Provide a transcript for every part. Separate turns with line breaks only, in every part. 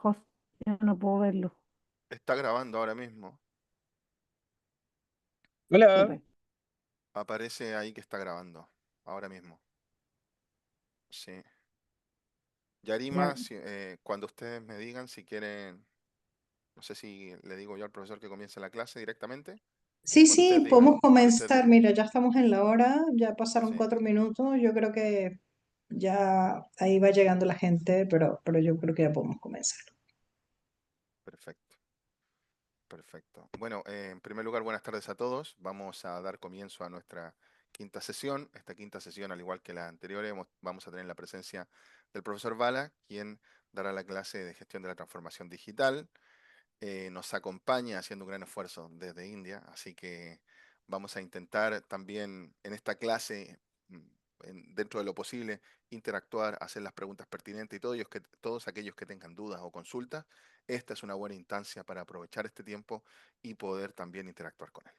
host, yo no puedo verlo.
Está grabando ahora mismo.
Hola.
Súper.
Aparece ahí que está grabando. Ahora mismo. Sí.
Ya.
Yarima, cuando ustedes me digan si quieren, no sé si le digo yo al profesor que comience la clase directamente.
Sí,
Cuando ustedes
sí,
digan,
podemos
cuando ustedes
comenzar.
digan.
Mira, ya estamos en la hora, ya pasaron
Sí,
4 minutos. Yo creo que ya ahí va llegando la gente, pero yo creo que ya podemos comenzar.
perfecto. Perfecto. Bueno, en primer lugar, buenas tardes a todos. Vamos a dar comienzo a nuestra quinta sesión. Esta quinta sesión, al igual que la anterior, vamos a tener la presencia del profesor Bala, quien dará la clase de gestión de la transformación digital. Nos acompaña haciendo un gran esfuerzo desde India, así que vamos a intentar también en esta clase, dentro de lo posible, interactuar, hacer las preguntas pertinentes y todos aquellos que tengan dudas o consultas. Esta es una buena instancia para aprovechar este tiempo y poder también interactuar con él.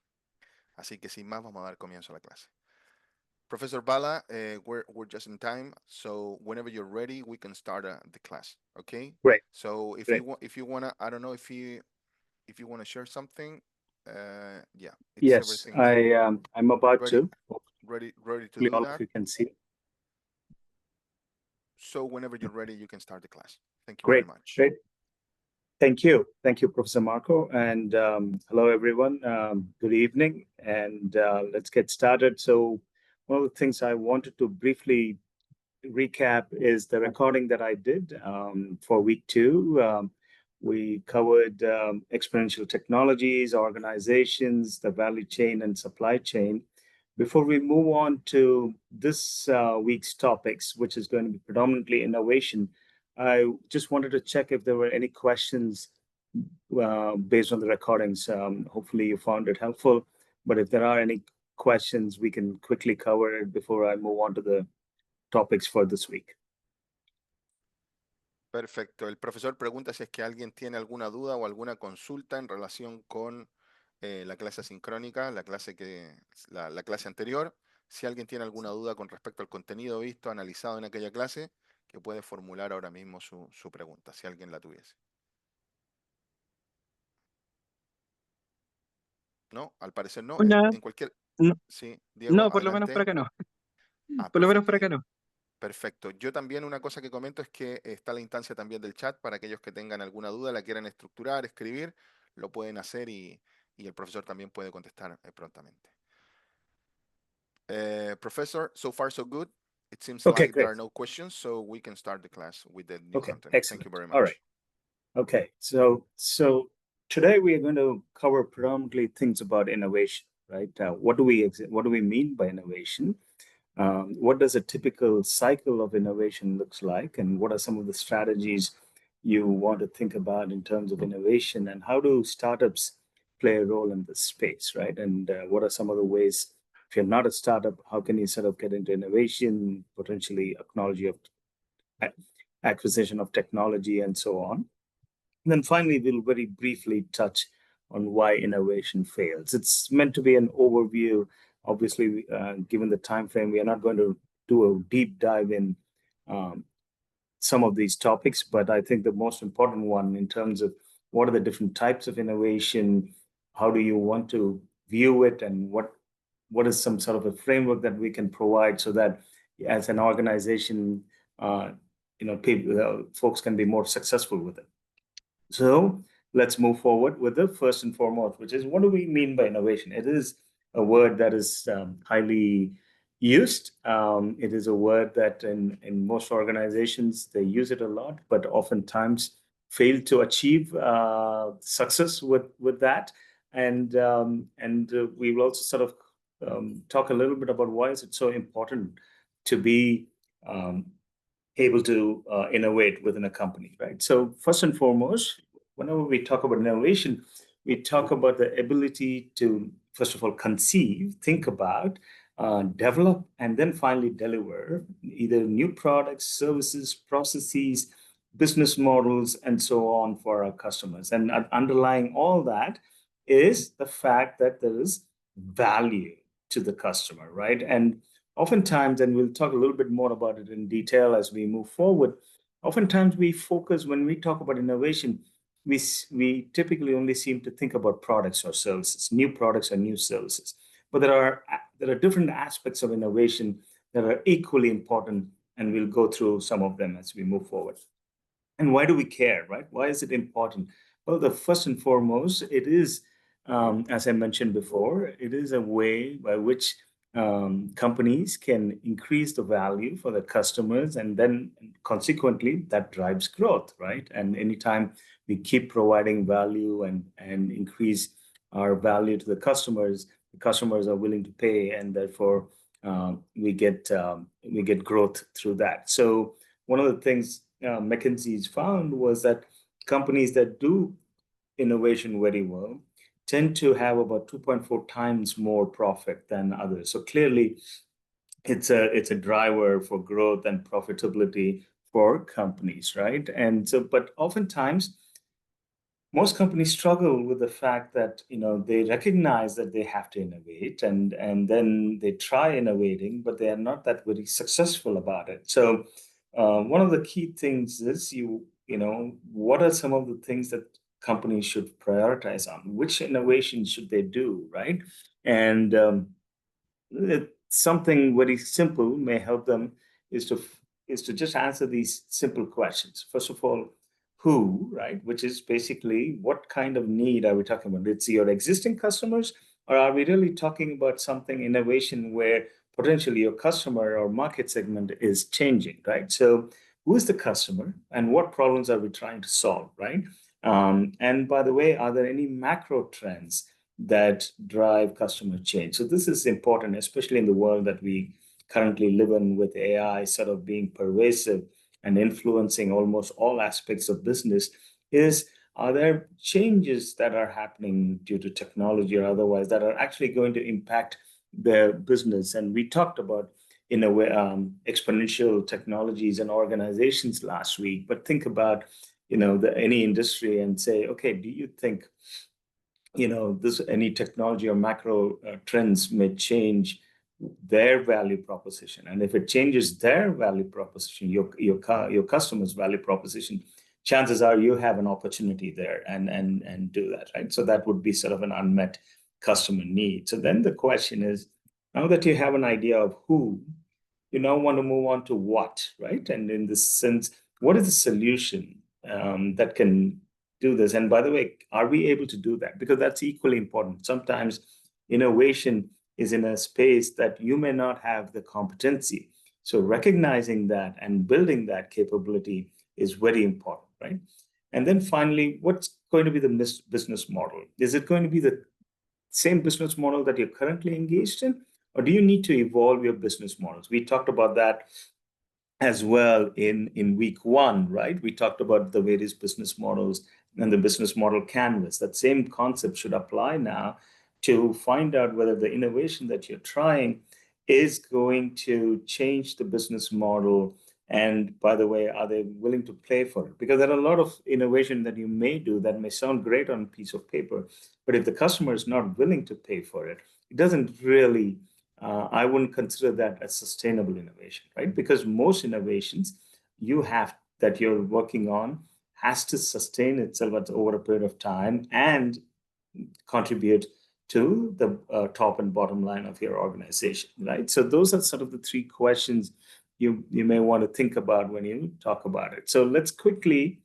Así que sin más, vamos a dar comienzo a la clase. Professor Bala, we're just in time, so whenever you're ready, we can start the class. Okay.
Great.
So
Great.
if you wanna, I don't know if you want to share something, yeah, it's
Yes,
everything
I'm about
ready,
to.
ready to
Hopefully
do
all
that.
of you can see.
So whenever you're ready, you can start the class. Thank you very
Great.
much.
Great. Thank you. Thank you, Professor Marco. And hello, everyone. Good evening. And let's get started. So one of the things I wanted to briefly recap is the recording that I did for week 2. We covered exponential technologies, organizations, the value chain, and supply chain. Before we move on to this week's topics, which is going to be predominantly innovation, I just wanted to check if there were any questions based on the recordings. Hopefully you found it helpful, but if there are any questions, we can quickly cover it before I move on to the topics for this week.
Perfecto. El profesor pregunta si es que alguien tiene alguna duda o alguna consulta en relación con la clase asincrónica, la clase anterior. Si alguien tiene alguna duda con respecto al contenido visto, analizado en aquella clase, que puede formular ahora mismo su pregunta, si alguien la tuviese. No, al parecer no.
Hola.
En cualquier...
No,
Sí, Diego,
no, por lo menos por
adelante.
acá no.
Ah,
Por lo menos por
perfecto.
acá no.
Perfecto. Yo también una cosa que comento es que está la instancia también del chat para aquellos que tengan alguna duda, la quieran estructurar, escribir, lo pueden hacer y el profesor también puede contestar prontamente. Professor, so far so good. It seems
Okay,
like there
great.
are no questions, so we can start the class with the new
Okay,
content.
excellent.
Thank you very much.
All right. Okay, so today we are going to cover predominantly things about innovation, right? What do we mean by innovation? What does a typical cycle of innovation looks like, and what are some of the strategies you want to think about in terms of innovation, and how do startups play a role in this space, right? And what are some of the ways, if you're not a startup, how can you sort of get into innovation, potentially acquisition of technology, and so on? And then finally, we'll very briefly touch on why innovation fails. It's meant to be an overview. Obviously, given the time frame, we are not going to do a deep dive in some of these topics, but I think the most important one in terms of what are the different types of innovation, how do you want to view it, and what is some sort of a framework that we can provide so that as an organization, folks can be more successful with it. So let's move forward with the first and foremost, which is what do we mean by innovation? It is a word that is highly used. It is a word that in most organizations, they use it a lot, but oftentimes fail to achieve success with that. And we will also sort of talk a little bit about why is it so important to be able to innovate within a company, right? So first and foremost, whenever we talk about innovation, we talk about the ability to, first of all, conceive, think about, develop, and then finally deliver either new products, services, processes, business models, and so on for our customers. And underlying all that is the fact that there is value to the customer, right? And oftentimes, and we'll talk a little bit more about it in detail as we move forward, Oftentimes we focus, when we talk about innovation, we typically only seem to think about products or services, new products or new services. But there are different aspects of innovation that are equally important, and we'll go through some of them as we move forward. And why do we care, right? Why is it important? Well, the first and foremost, it is, as I mentioned before, it is a way by which companies can increase the value for the customers, and then consequently that drives growth, right? And anytime we keep providing value and increase our value to the customers are willing to pay, and therefore we get growth through that. So one of the things McKinsey's found was that companies that do innovation very well tend to have about 2.4 times more profit than others. So clearly, it's a driver for growth and profitability for companies, right? And so, but oftentimes, most companies struggle with the fact that they recognize that they have to innovate, and then they try innovating, but they are not that very successful about it. So one of the key things is what are some of the things that companies should prioritize on? Which innovation should they do, right? And something very simple may help them is to just answer these simple questions. First of all, who, right? Which is basically what kind of need are we talking about? It's your existing customers, or are we really talking about something innovation where potentially your customer or market segment is changing, right? So who is the customer and what problems are we trying to solve, right? And by the way, are there any macro trends that drive customer change? So this is important, especially in the world that we currently live in, with AI sort of being pervasive and influencing almost all aspects of business. Are there changes that are happening due to technology or otherwise that are actually going to impact their business? And we talked about, in a way, exponential technologies and organizations last week. But think about, any industry and say, okay, do you think, any technology or macro trends may change their value proposition? And if it changes their value proposition, your customer's value proposition, chances are you have an opportunity there and do that, right? So that would be sort of an unmet customer need. So then the question is, now that you have an idea of who, you now want to move on to what, right? And in this sense, what is the solution that can do this? And by the way, are we able to do that? Because that's equally important. Sometimes innovation is in a space that you may not have the competency. So recognizing that and building that capability is very important, right? And then finally, what's going to be the business model? Is it going to be the same business model that you're currently engaged in? Or do you need to evolve your business models? We talked about that as well in week one, right? We talked about the various business models and the business model canvas. That same concept should apply now to find out whether the innovation that you're trying is going to change the business model. And by the way, are they willing to pay for it? Because there are a lot of innovation that you may do that may sound great on a piece of paper, but if the customer is not willing to pay for it, it doesn't really, I wouldn't consider that a sustainable innovation, right? Because most innovations that you're working on has to sustain itself over a period of time and contribute to the top and bottom line of your organization, right? So those are sort of the three questions you may want to think about when you talk about it. So let's quickly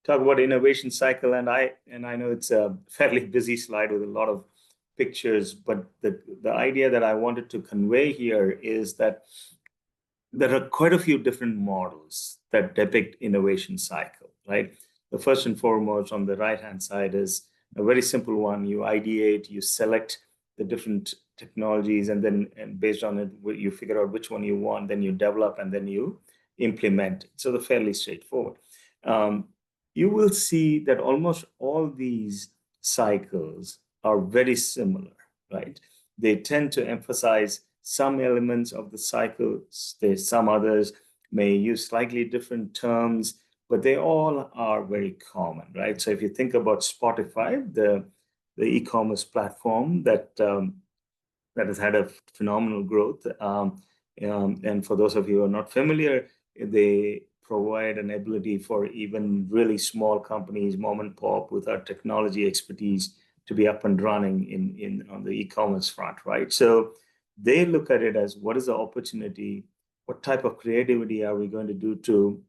talk about innovation cycle. And I know it's a fairly busy slide with a lot of pictures, but the idea that I wanted to convey here is that there are quite a few different models that depict innovation cycle, right? The first and foremost on the right-hand side is a very simple one. You ideate, you select the different technologies, and then based on it, you figure out which one you want, then you develop, and then you implement. So they're fairly straightforward. You will see that almost all these cycles are very similar, right? They tend to emphasize some elements of the cycles. Some others may use slightly different terms, but they all are very common, right? So if you think about Spotify, the e-commerce platform that has had a phenomenal growth, and for those of you who are not familiar, they provide an ability for even really small companies, mom and pop, with our technology expertise to be up and running on the e-commerce front, right? So they look at it as, what is the opportunity? What type of creativity are we going to do to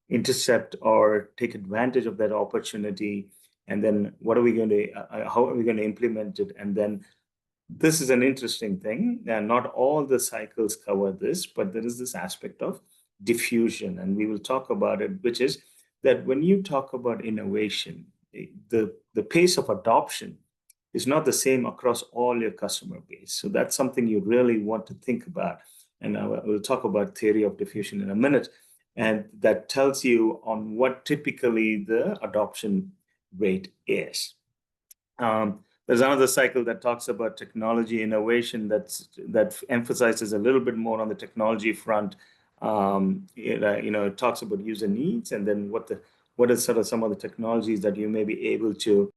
intercept or take advantage of that opportunity? And then what are we going to, how are we going to implement it? And then this is an interesting thing. And not all the cycles cover this, but there is this aspect of diffusion, and we will talk about it, which is that when you talk about innovation, the pace of adoption is not the same across all your customer base. So that's something you really want to think about. And I will talk about theory of diffusion in a minute. And that tells you on what typically the adoption rate is. There's another cycle that talks about technology innovation that emphasizes a little bit more on the technology front. It talks about user needs, and then what is sort of some of the technologies that you may be able to.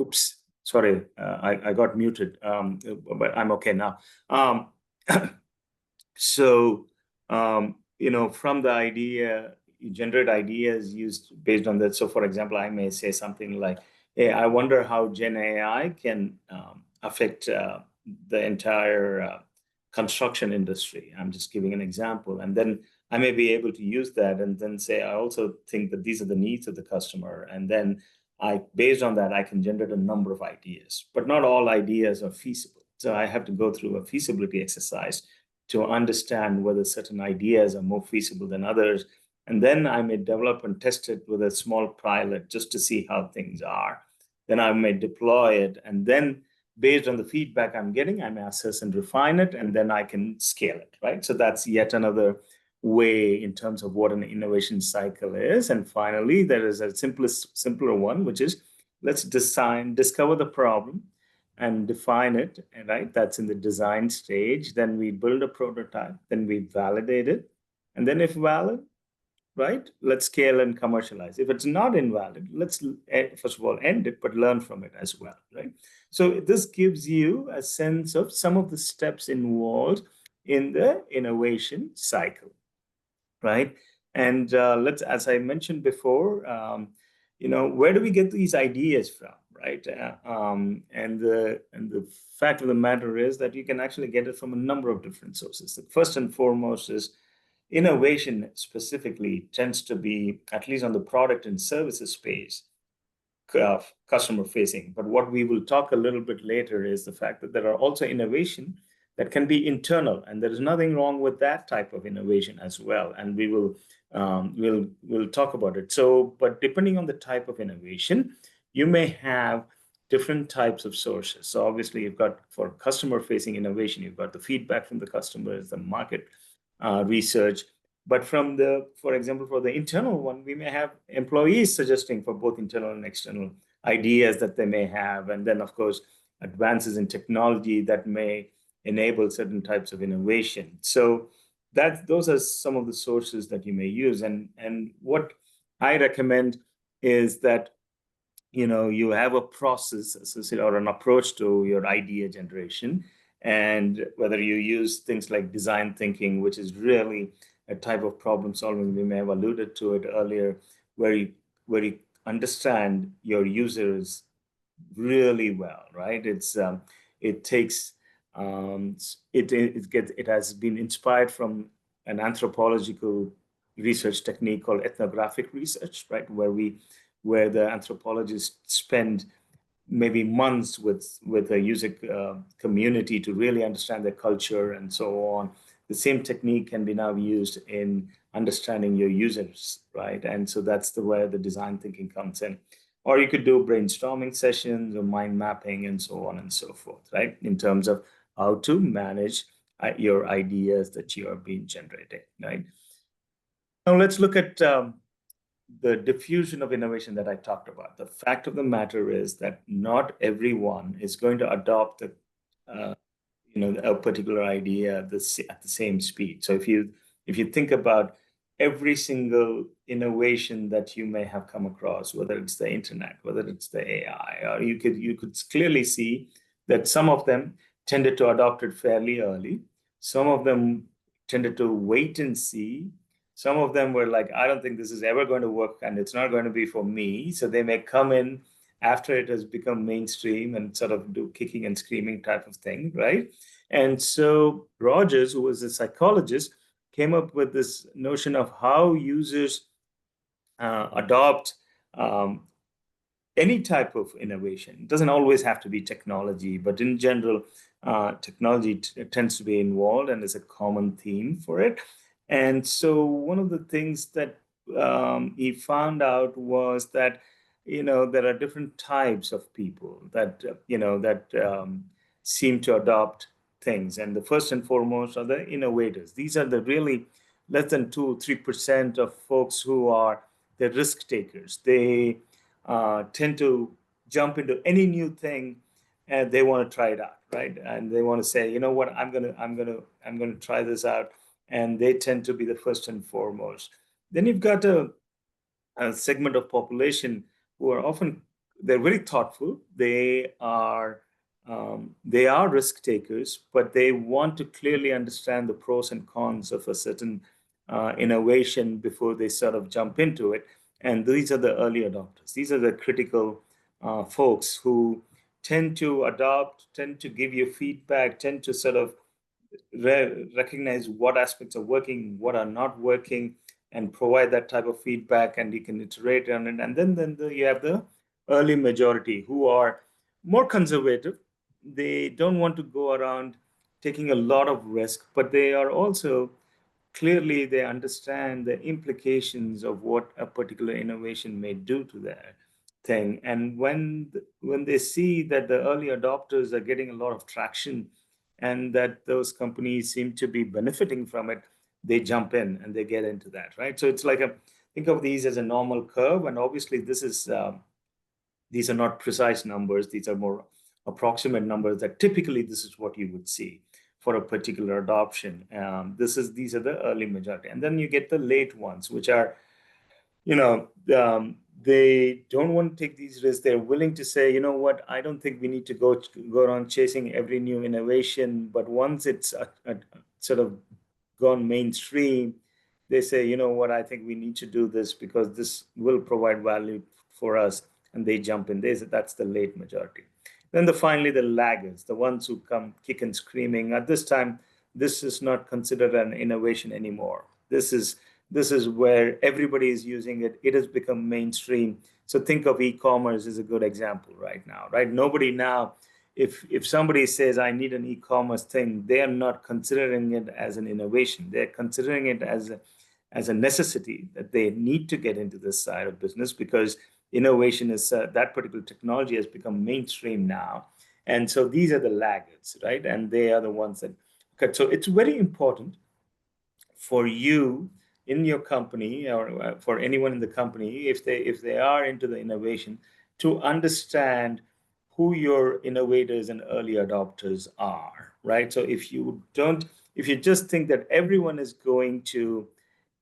Oops, sorry, I got muted, but I'm okay now. So, from the idea, you generate ideas used based on that. So, for example, I may say something like, hey, I wonder how Gen AI can affect the entire construction industry. I'm just giving an example. And then I may be able to use that and then say, I also think that these are the needs of the customer. And then based on that, I can generate a number of ideas, but not all ideas are feasible. So I have to go through a feasibility exercise to understand whether certain ideas are more feasible than others. And then I may develop and test it with a small pilot just to see how things are. Then I may deploy it. And then based on the feedback I'm getting, I may assess and refine it, and then I can scale it, right? So that's yet another way in terms of what an innovation cycle is. And finally, there is a simpler one, which is let's discover the problem and define it, right? That's in the design stage. Then we build a prototype, then we validate it. And then if valid, right, let's scale and commercialize. If it's not invalid, let's first of all end it, but learn from it as well, right? So this gives you a sense of some of the steps involved in the innovation cycle, right? And as I mentioned before, where do we get these ideas from, right? And the fact of the matter is that you can actually get it from a number of different sources. The first and foremost is innovation specifically tends to be, at least on the product and services space, customer facing. But what we will talk a little bit later is the fact that there are also innovation that can be internal, and there is nothing wrong with that type of innovation as well. And we will we'll talk about it. So, but depending on the type of innovation, you may have different types of sources. So obviously, you've got, for customer-facing innovation, you've got the feedback from the customers, the market research. But for example, for the internal one, we may have employees suggesting for both internal and external ideas that they may have. And then, of course, advances in technology that may enable certain types of innovation. So those are some of the sources that you may use. And what I recommend is that you have a process associated or an approach to your idea generation. And whether you use things like design thinking, which is really a type of problem solving, we may have alluded to it earlier, where you understand your users really well, right? It has been inspired from an anthropological research technique called ethnographic research, right? Where the anthropologists spend maybe months with a user community to really understand their culture and so on. The same technique can be now used in understanding your users, right? And so that's where the design thinking comes in. Or you could do brainstorming sessions or mind mapping and so on and so forth, right? In terms of how to manage your ideas that you are being generated, right? Now let's look at the diffusion of innovation that I talked about. The fact of the matter is that not everyone is going to adopt a particular idea at the same speed. So if you think about every single innovation that you may have come across, whether it's the internet, whether it's the AI, or you could clearly see that some of them tended to adopt it fairly early. Some of them tended to wait and see. Some of them were like, I don't think this is ever going to work and it's not going to be for me. So they may come in after it has become mainstream and sort of do kicking and screaming type of thing, right? And so Rogers, who was a psychologist, came up with this notion of how users adopt any type of innovation. It doesn't always have to be technology, but in general, technology tends to be involved and is a common theme for it. And so one of the things that he found out was that, there are different types of people that, seem to adopt things. And the first and foremost are the innovators. These are the really less than 2-3% of folks who are the risk takers. They tend to jump into any new thing and they want to try it out, right? And they want to say, you know what, I'm gonna try this out. And they tend to be the first and foremost. Then you've got a segment of population who are often, they're very thoughtful. They are risk takers, but they want to clearly understand the pros and cons of a certain innovation before they sort of jump into it. And these are the early adopters. These are the critical folks who tend to adopt, tend to give you feedback, tend to sort of recognize what aspects are working, what are not working, and provide that type of feedback, and you can iterate on it. And then you have the early majority who are more conservative. They don't want to go around taking a lot of risk, but they are also clearly they understand the implications of what a particular innovation may do to their thing. And when they see that the early adopters are getting a lot of traction and that those companies seem to be benefiting from it, they jump in and they get into that, right? So it's like think of these as a normal curve, and obviously these are not precise numbers. These are more approximate numbers that typically this is what you would see for a particular adoption. These are the early majority. And then you get the late ones, which are, they don't want to take these risks. They're willing to say, you know what, I don't think we need to go around chasing every new innovation. But once it's sort of gone mainstream, they say, you know what, I think we need to do this because this will provide value for us. And they jump in. That's the late majority. Then finally, the laggards, the ones who come kick and screaming. At this time, this is not considered an innovation anymore. This is where everybody is using it. It has become mainstream. So think of e-commerce as a good example right now, right? Nobody now, if somebody says, I need an e-commerce thing, they are not considering it as an innovation. They're considering it as a necessity that they need to get into this side of business because innovation is that particular technology has become mainstream now. And so these are the laggards, right? And they are the ones that, okay, so it's very important for you in your company or for anyone in the company, if they are into the innovation, to understand who your innovators and early adopters are, right? So if you just think that everyone is going to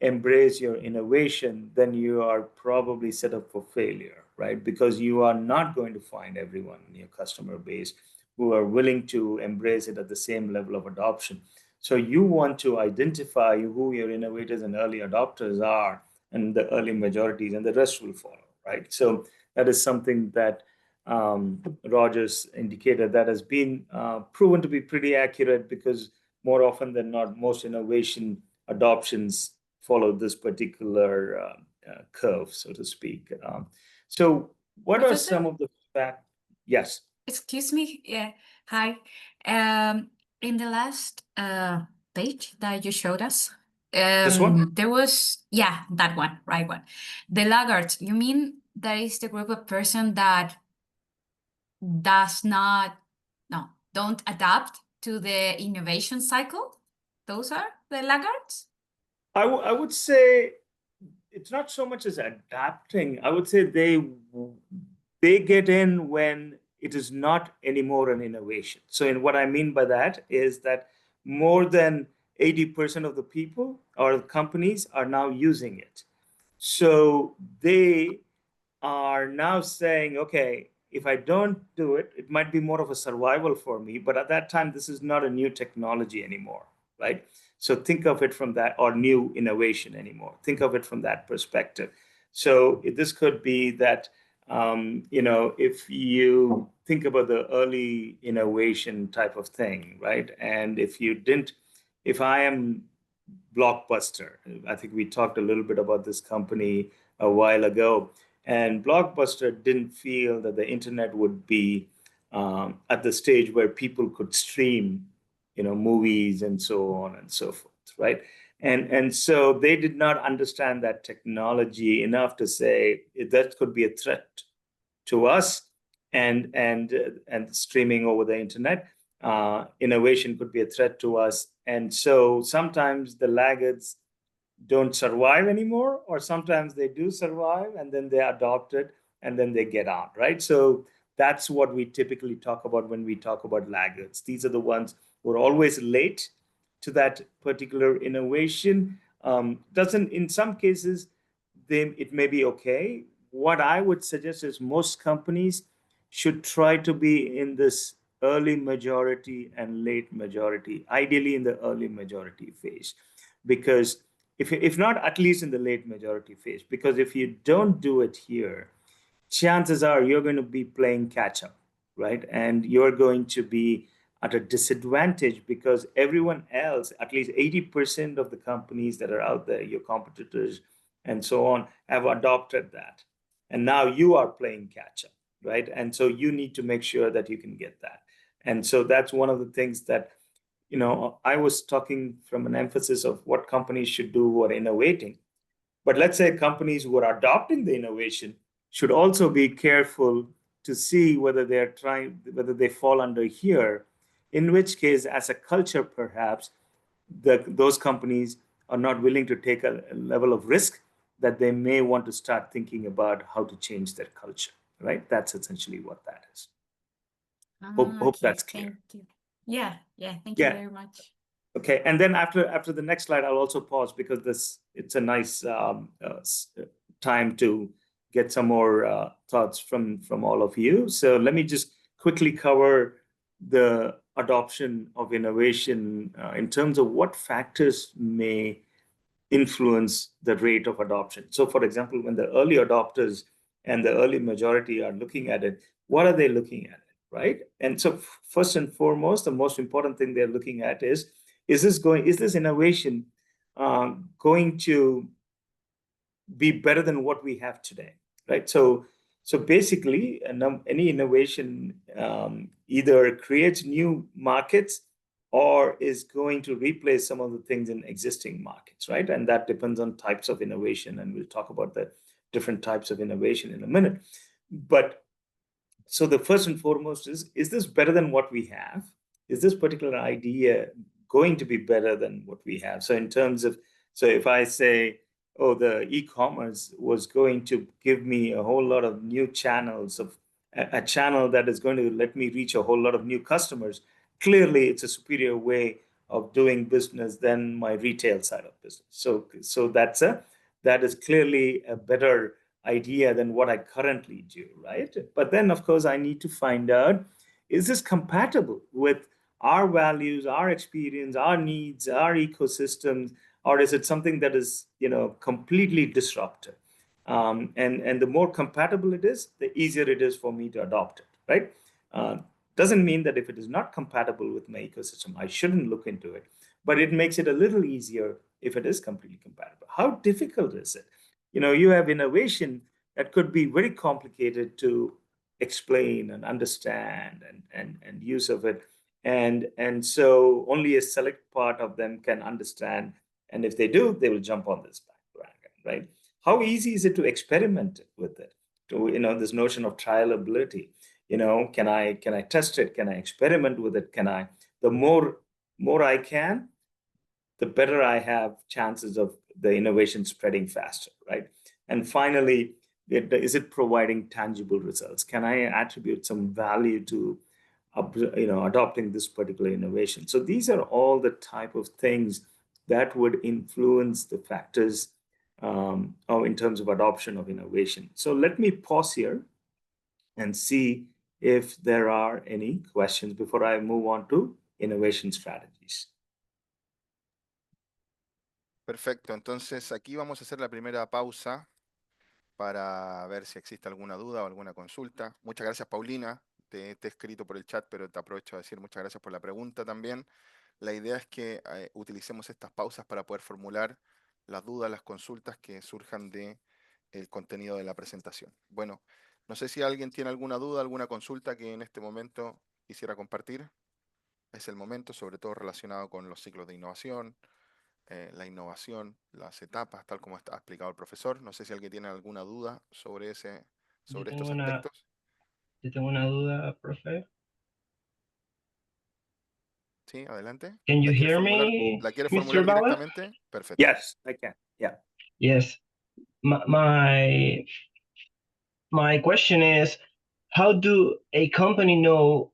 embrace your innovation, then you are probably set up for failure, right? Because you are not going to find everyone in your customer base who are willing to embrace it at the same level of adoption. So you want to identify who your innovators and early adopters are and the early majorities, and the rest will follow, right? So that is something that Rogers indicated that has been proven to be pretty accurate, because more often than not, most innovation adoptions follow this particular curve, so to speak. So what are
Professor?
some of the facts? Yes.
Excuse me. Yeah. Hi. In the last page that you showed us,
This one?
there was, yeah, that one, right one. The laggards, you mean that is the group of person that don't adapt to the innovation cycle? Those are the laggards?
I would say it's not so much as adapting. I would say they get in when it is not anymore an innovation. So what I mean by that is that more than 80% of the people or companies are now using it. So they are now saying, okay, if I don't do it, it might be more of a survival for me. But at that time, this is not a new technology anymore, right? So think of it from that, or new innovation anymore. Think of it from that perspective. So this could be that, if you think about the early innovation type of thing, right? And if I am Blockbuster, I think we talked a little bit about this company a while ago, and Blockbuster didn't feel that the internet would be at the stage where people could stream, movies and so on and so forth, right? And so they did not understand that technology enough to say that could be a threat to us, and streaming over the internet. Innovation could be a threat to us. And so sometimes the laggards don't survive anymore, or sometimes they do survive and then they adopt it and then they get on, right? So that's what we typically talk about when we talk about laggards. These are the ones who are always late to that particular innovation. Doesn't, in some cases, it may be okay. What I would suggest is most companies should try to be in this early majority and late majority, ideally in the early majority phase, because if not, at least in the late majority phase, because if you don't do it here, chances are you're going to be playing catch up, right? And you're going to be at a disadvantage because everyone else, at least 80% of the companies that are out there, your competitors and so on, have adopted that. And now you are playing catch up, right? And so you need to make sure that you can get that. And so that's one of the things that, I was talking from an emphasis of what companies should do who are innovating. But let's say companies who are adopting the innovation should also be careful to see whether whether they fall under here, in which case, as a culture, perhaps those companies are not willing to take a level of risk that they may want to start thinking about how to change their culture, right? That's essentially what that is. Hope
Okay,
that's clear.
thank you. Yeah, thank you very much.
Okay, and then after the next slide, I'll also pause because it's a nice time to get some more thoughts from all of you. So let me just quickly cover the adoption of innovation in terms of what factors may influence the rate of adoption. So for example, when the early adopters and the early majority are looking at it, what are they looking at, right? And so first and foremost, the most important thing they're looking at is this innovation going to be better than what we have today, right? So basically, any innovation either creates new markets or is going to replace some of the things in existing markets, right? And that depends on types of innovation, and we'll talk about the different types of innovation in a minute. But so the first and foremost is this better than what we have? Is this particular idea going to be better than what we have? So in terms of, so if I say, oh, the e-commerce was going to give me a whole lot of new channels, of a channel that is going to let me reach a whole lot of new customers, clearly it's a superior way of doing business than my retail side of business. So that is clearly a better idea than what I currently do, right? But then, of course, I need to find out, is this compatible with our values, our experience, our needs, our ecosystems, or is it something that is, completely disruptive? And the more compatible it is, the easier it is for me to adopt it, right? Doesn't mean that if it is not compatible with my ecosystem, I shouldn't look into it, but it makes it a little easier if it is completely compatible. How difficult is it? You have innovation that could be very complicated to explain and understand and use of it. And so only a select part of them can understand. And if they do, they will jump on this bandwagon, right? How easy is it to experiment with it? To, this notion of trialability. Can I test it? Can I experiment with it? The more I can, the better I have chances of the innovation spreading faster, right? And finally, is it providing tangible results? Can I attribute some value to, adopting this particular innovation? So these are all the type of things that would influence the factors or in terms of adoption of innovation. So let me pause here and see if there are any questions before I move on to innovation strategies.
Perfecto, entonces aquí vamos a hacer la primera pausa para ver si existe alguna duda o alguna consulta. Muchas gracias, Paulina. Te he escrito por el chat, pero te aprovecho a decir muchas gracias por la pregunta también. La idea es que utilicemos estas pausas para poder formular las dudas, las consultas que surjan de el contenido de la presentación. Bueno, no sé si alguien tiene alguna duda, alguna consulta que en este momento quisiera compartir. Es el momento, sobre todo relacionado con los ciclos de innovación, la innovación, las etapas, tal como ha explicado el profesor. No sé si alguien tiene alguna duda sobre estos aspectos.
Yo tengo una duda, profe.
Sí, adelante.
Can you hear me,
¿La quiere
Mr.
formular
Bauer?
directamente? Perfecto.
Yes, I can. Yeah.
Yes. My question is, how do a company know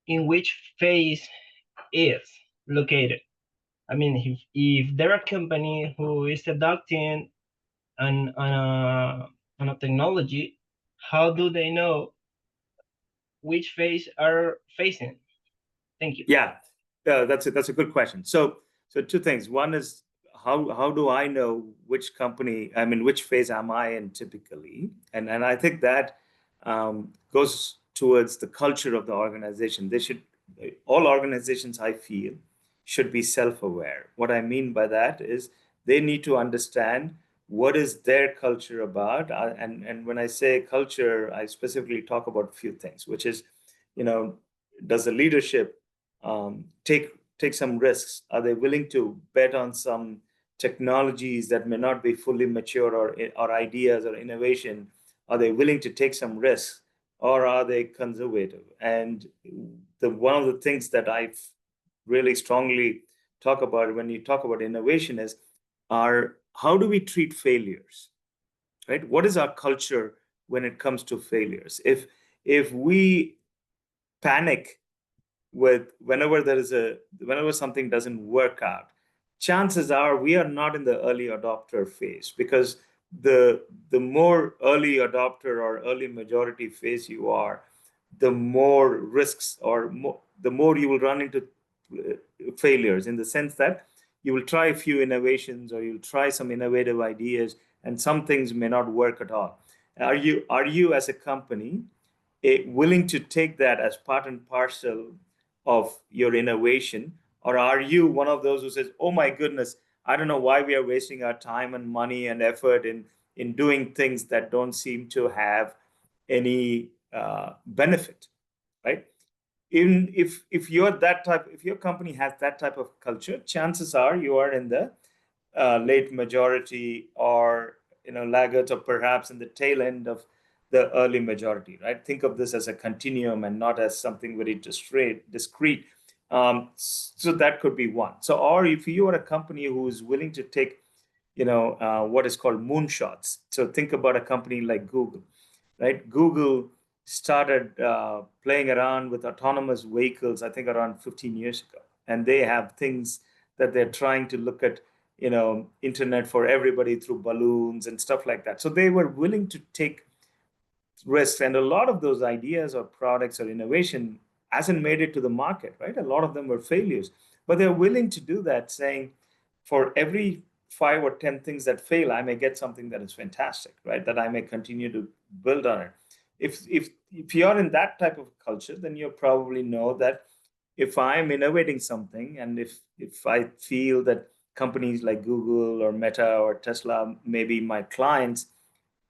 in which phase is located? I mean, if they're a company who is adopting on a technology, how do they know which phase are facing? Thank you.
Yeah, that's a good question. So two things. One is how do I know which company, I mean, which phase am I in typically? And I think that goes towards the culture of the organization. All organizations, I feel, should be self-aware. What I mean by that is they need to understand what is their culture about. And when I say culture, I specifically talk about a few things, which is, does the leadership take some risks? Are they willing to bet on some technologies that may not be fully mature, or ideas or innovation? Are they willing to take some risks, or are they conservative? And one of the things that I really strongly talk about when you talk about innovation is how do we treat failures, right? What is our culture when it comes to failures? If we panic whenever something doesn't work out, chances are we are not in the early adopter phase, because the more early adopter or early majority phase you are, the more risks or the more you will run into failures, in the sense that you will try a few innovations or you'll try some innovative ideas and some things may not work at all. Are you as a company willing to take that as part and parcel of your innovation? Or are you one of those who says, oh my goodness, I don't know why we are wasting our time and money and effort in doing things that don't seem to have any benefit, right? Even if you're that type, if your company has that type of culture, chances are you are in the late majority, or laggards, or perhaps in the tail end of the early majority, right? Think of this as a continuum and not as something very discrete. So that could be one. So, or if you are a company who is willing to take, what is called moonshots. So think about a company like Google, right? Google started playing around with autonomous vehicles, I think around 15 years ago. And they have things that they're trying to look at, internet for everybody through balloons and stuff like that. So they were willing to take risks, and a lot of those ideas or products or innovation hasn't made it to the market, right? A lot of them were failures, but they're willing to do that, saying, for every 5 or 10 things that fail, I may get something that is fantastic, right? That I may continue to build on it. If you're in that type of culture, then you probably know that if I'm innovating something, and if I feel that companies like Google or Meta or Tesla may be my clients,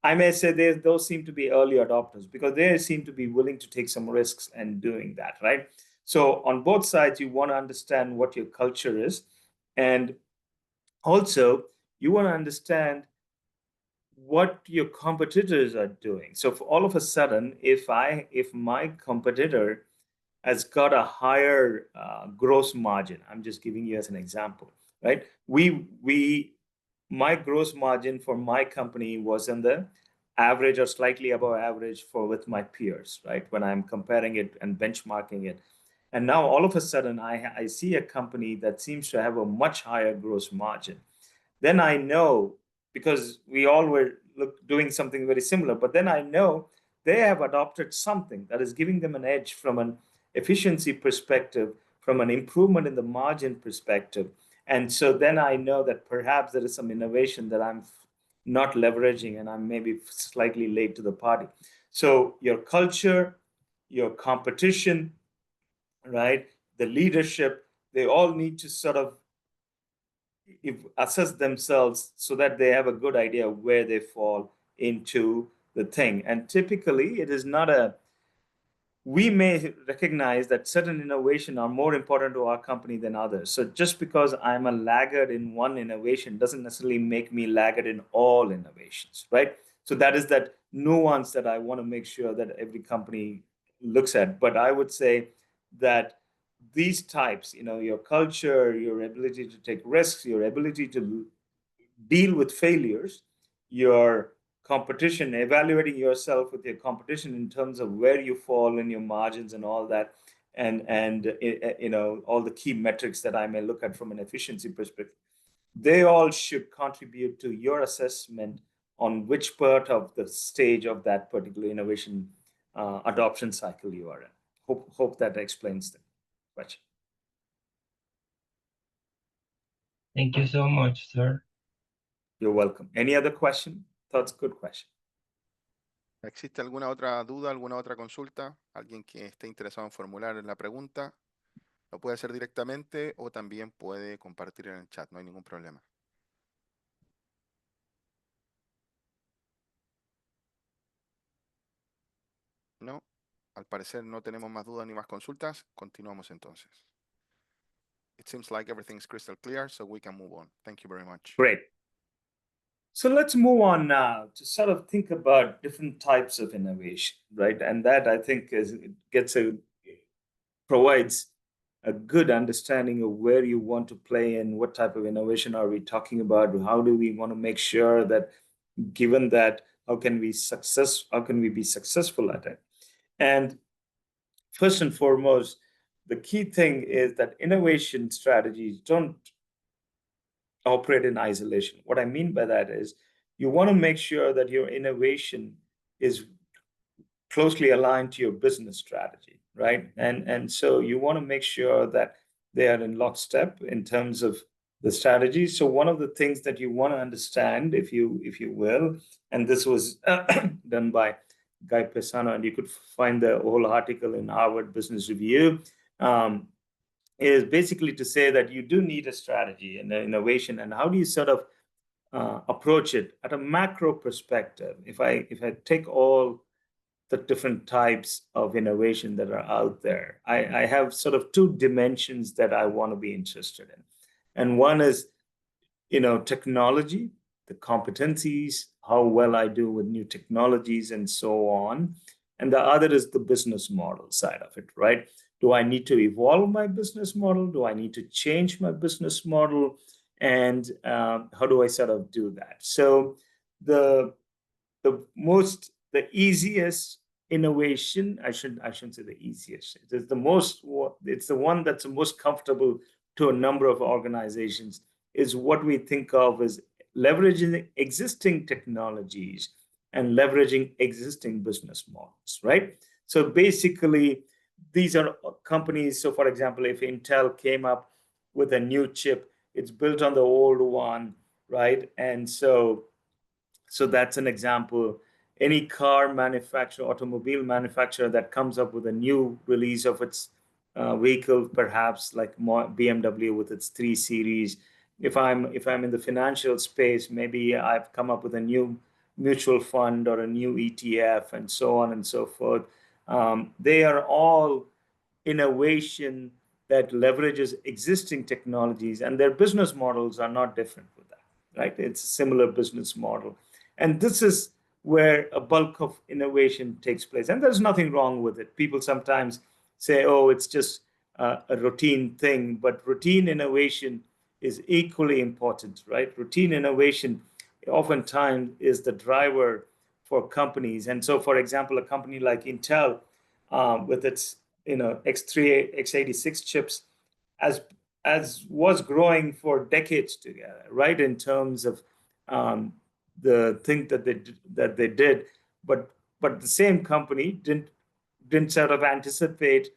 I may say those seem to be early adopters, because they seem to be willing to take some risks and doing that, right? So on both sides, you want to understand what your culture is. And also, you want to understand what your competitors are doing. So for all of a sudden, if my competitor has got a higher gross margin, I'm just giving you as an example, right? My gross margin for my company was in the average or slightly above average with my peers, right? When I'm comparing it and benchmarking it. and now all of a sudden I see a company that seems to have a much higher gross margin, then I know, because we all were doing something very similar, but then I know they have adopted something that is giving them an edge from an efficiency perspective, from an improvement in the margin perspective. And so then I know that perhaps there is some innovation that I'm not leveraging and I'm maybe slightly late to the party. So your culture, your competition, right, the leadership, they all need to sort of assess themselves so that they have a good idea where they fall into the thing. And typically, it is not a, we may recognize that certain innovation are more important to our company than others. So just because I'm a laggard in one innovation doesn't necessarily make me laggard in all innovations, right? So that is that nuance that I want to make sure that every company looks at. But I would say that these types, your culture, your ability to take risks, your ability to deal with failures, your competition, evaluating yourself with your competition in terms of where you fall in your margins and all that, and all the key metrics that I may look at from an efficiency perspective, they all should contribute to your assessment on which part of the stage of that particular innovation adoption cycle you are in. Hope that explains the question.
Thank you so much, sir.
You're welcome. Any other question? That's a good question.
¿Existe alguna otra duda, alguna otra consulta? ¿Alguien que esté interesado en formular la pregunta? Lo puede hacer directamente o también puede compartir en el chat, no hay ningún problema. No, al parecer no tenemos más dudas ni más consultas. Continuamos entonces. It seems like everything's crystal clear, so we can move on. Thank you very much.
Great. So let's move on now to sort of think about different types of innovation, right? And that I think provides a good understanding of where you want to play and what type of innovation are we talking about? How do we want to make sure that, given that, how can we be successful at it? And first and foremost, the key thing is that innovation strategies don't operate in isolation. What I mean by that is you want to make sure that your innovation is closely aligned to your business strategy, right? And so you want to make sure that they are in lockstep in terms of the strategy. So one of the things that you want to understand, if you will, and this was done by Guy Pesano, and you could find the whole article in Harvard Business Review, is basically to say that you do need a strategy and an innovation, and how do you sort of approach it at a macro perspective? If I take all the different types of innovation that are out there, I have sort of two dimensions that I want to be interested in. And one is, technology, the competencies, how well I do with new technologies and so on. And the other is the business model side of it, right? Do I need to evolve my business model? Do I need to change my business model? And how do I sort of do that? So the easiest innovation, I shouldn't say the easiest, it's the one that's the most comfortable to a number of organizations, is what we think of as leveraging existing technologies and leveraging existing business models, right? So basically, these are companies. So for example, if Intel came up with a new chip, it's built on the old one, right? And so that's an example. Any car manufacturer, automobile manufacturer that comes up with a new release of its vehicle, perhaps like BMW with its 3 Series. If I'm in the financial space, maybe I've come up with a new mutual fund or a new ETF and so on and so forth. They are all innovation that leverages existing technologies, and their business models are not different with that, right? It's a similar business model. And this is where a bulk of innovation takes place. And there's nothing wrong with it. People sometimes say, oh, it's just a routine thing, but routine innovation is equally important, right? Routine innovation oftentimes is the driver for companies. And so, for example, a company like Intel, with its X3, X86 chips as was growing for decades together, right? In terms of the thing that they did, but the same company didn't sort of anticipate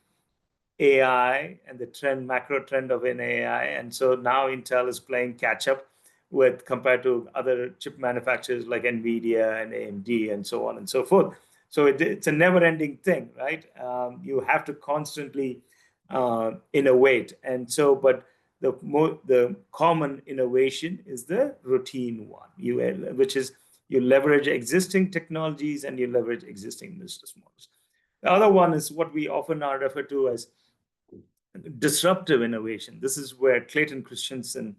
AI and the macro trend of an AI, and so now Intel is playing catch up with compared to other chip manufacturers like Nvidia and AMD and so on and so forth. So it's a never-ending thing, right? You have to constantly innovate, and so but the common innovation is the routine one, which is you leverage existing technologies and you leverage existing business models. The other one is what we often are referred to as disruptive innovation. This is where Clayton Christensen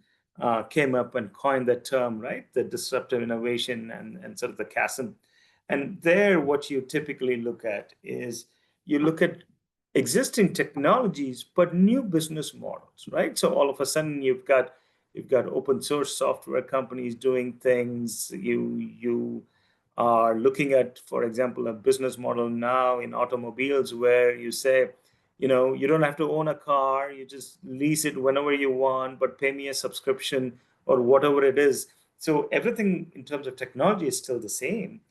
came up and coined that term, right? The disruptive innovation and sort of the chasm. And there, what you typically look at is you look at existing technologies, but new business models, right? So all of a sudden, you've got open source software companies doing things. You are looking at, for example, a business model now in automobiles where you say, you don't have to own a car, you just lease it whenever you want, but pay me a subscription or whatever it is. So everything in terms of technology is still the same,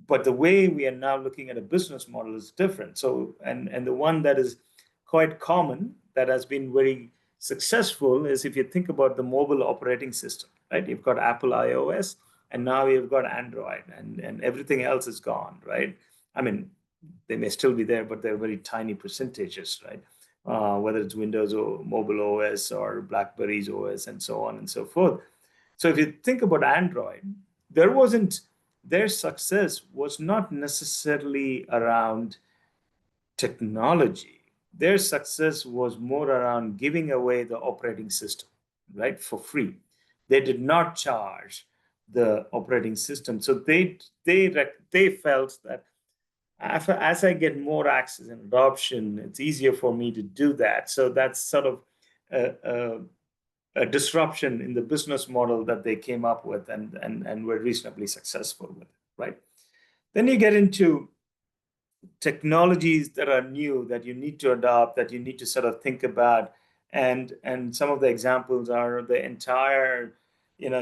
but the way we are now looking at a business model is different. So, and the one that is quite common that has been very successful is if you think about the mobile operating system, right? You've got Apple iOS, and now you've got Android, and everything else is gone, right? I mean, they may still be there, but they're very tiny percentages, right? Whether it's Windows or mobile OS or BlackBerry's OS and so on and so forth. So if you think about Android, their success was not necessarily around technology. Their success was more around giving away the operating system, right, for free. They did not charge the operating system. So they felt that as I get more access and adoption, it's easier for me to do that. So that's sort of a disruption in the business model that they came up with and were reasonably successful with, right? Then you get into technologies that are new that you need to adopt, that you need to sort of think about. And some of the examples are the entire,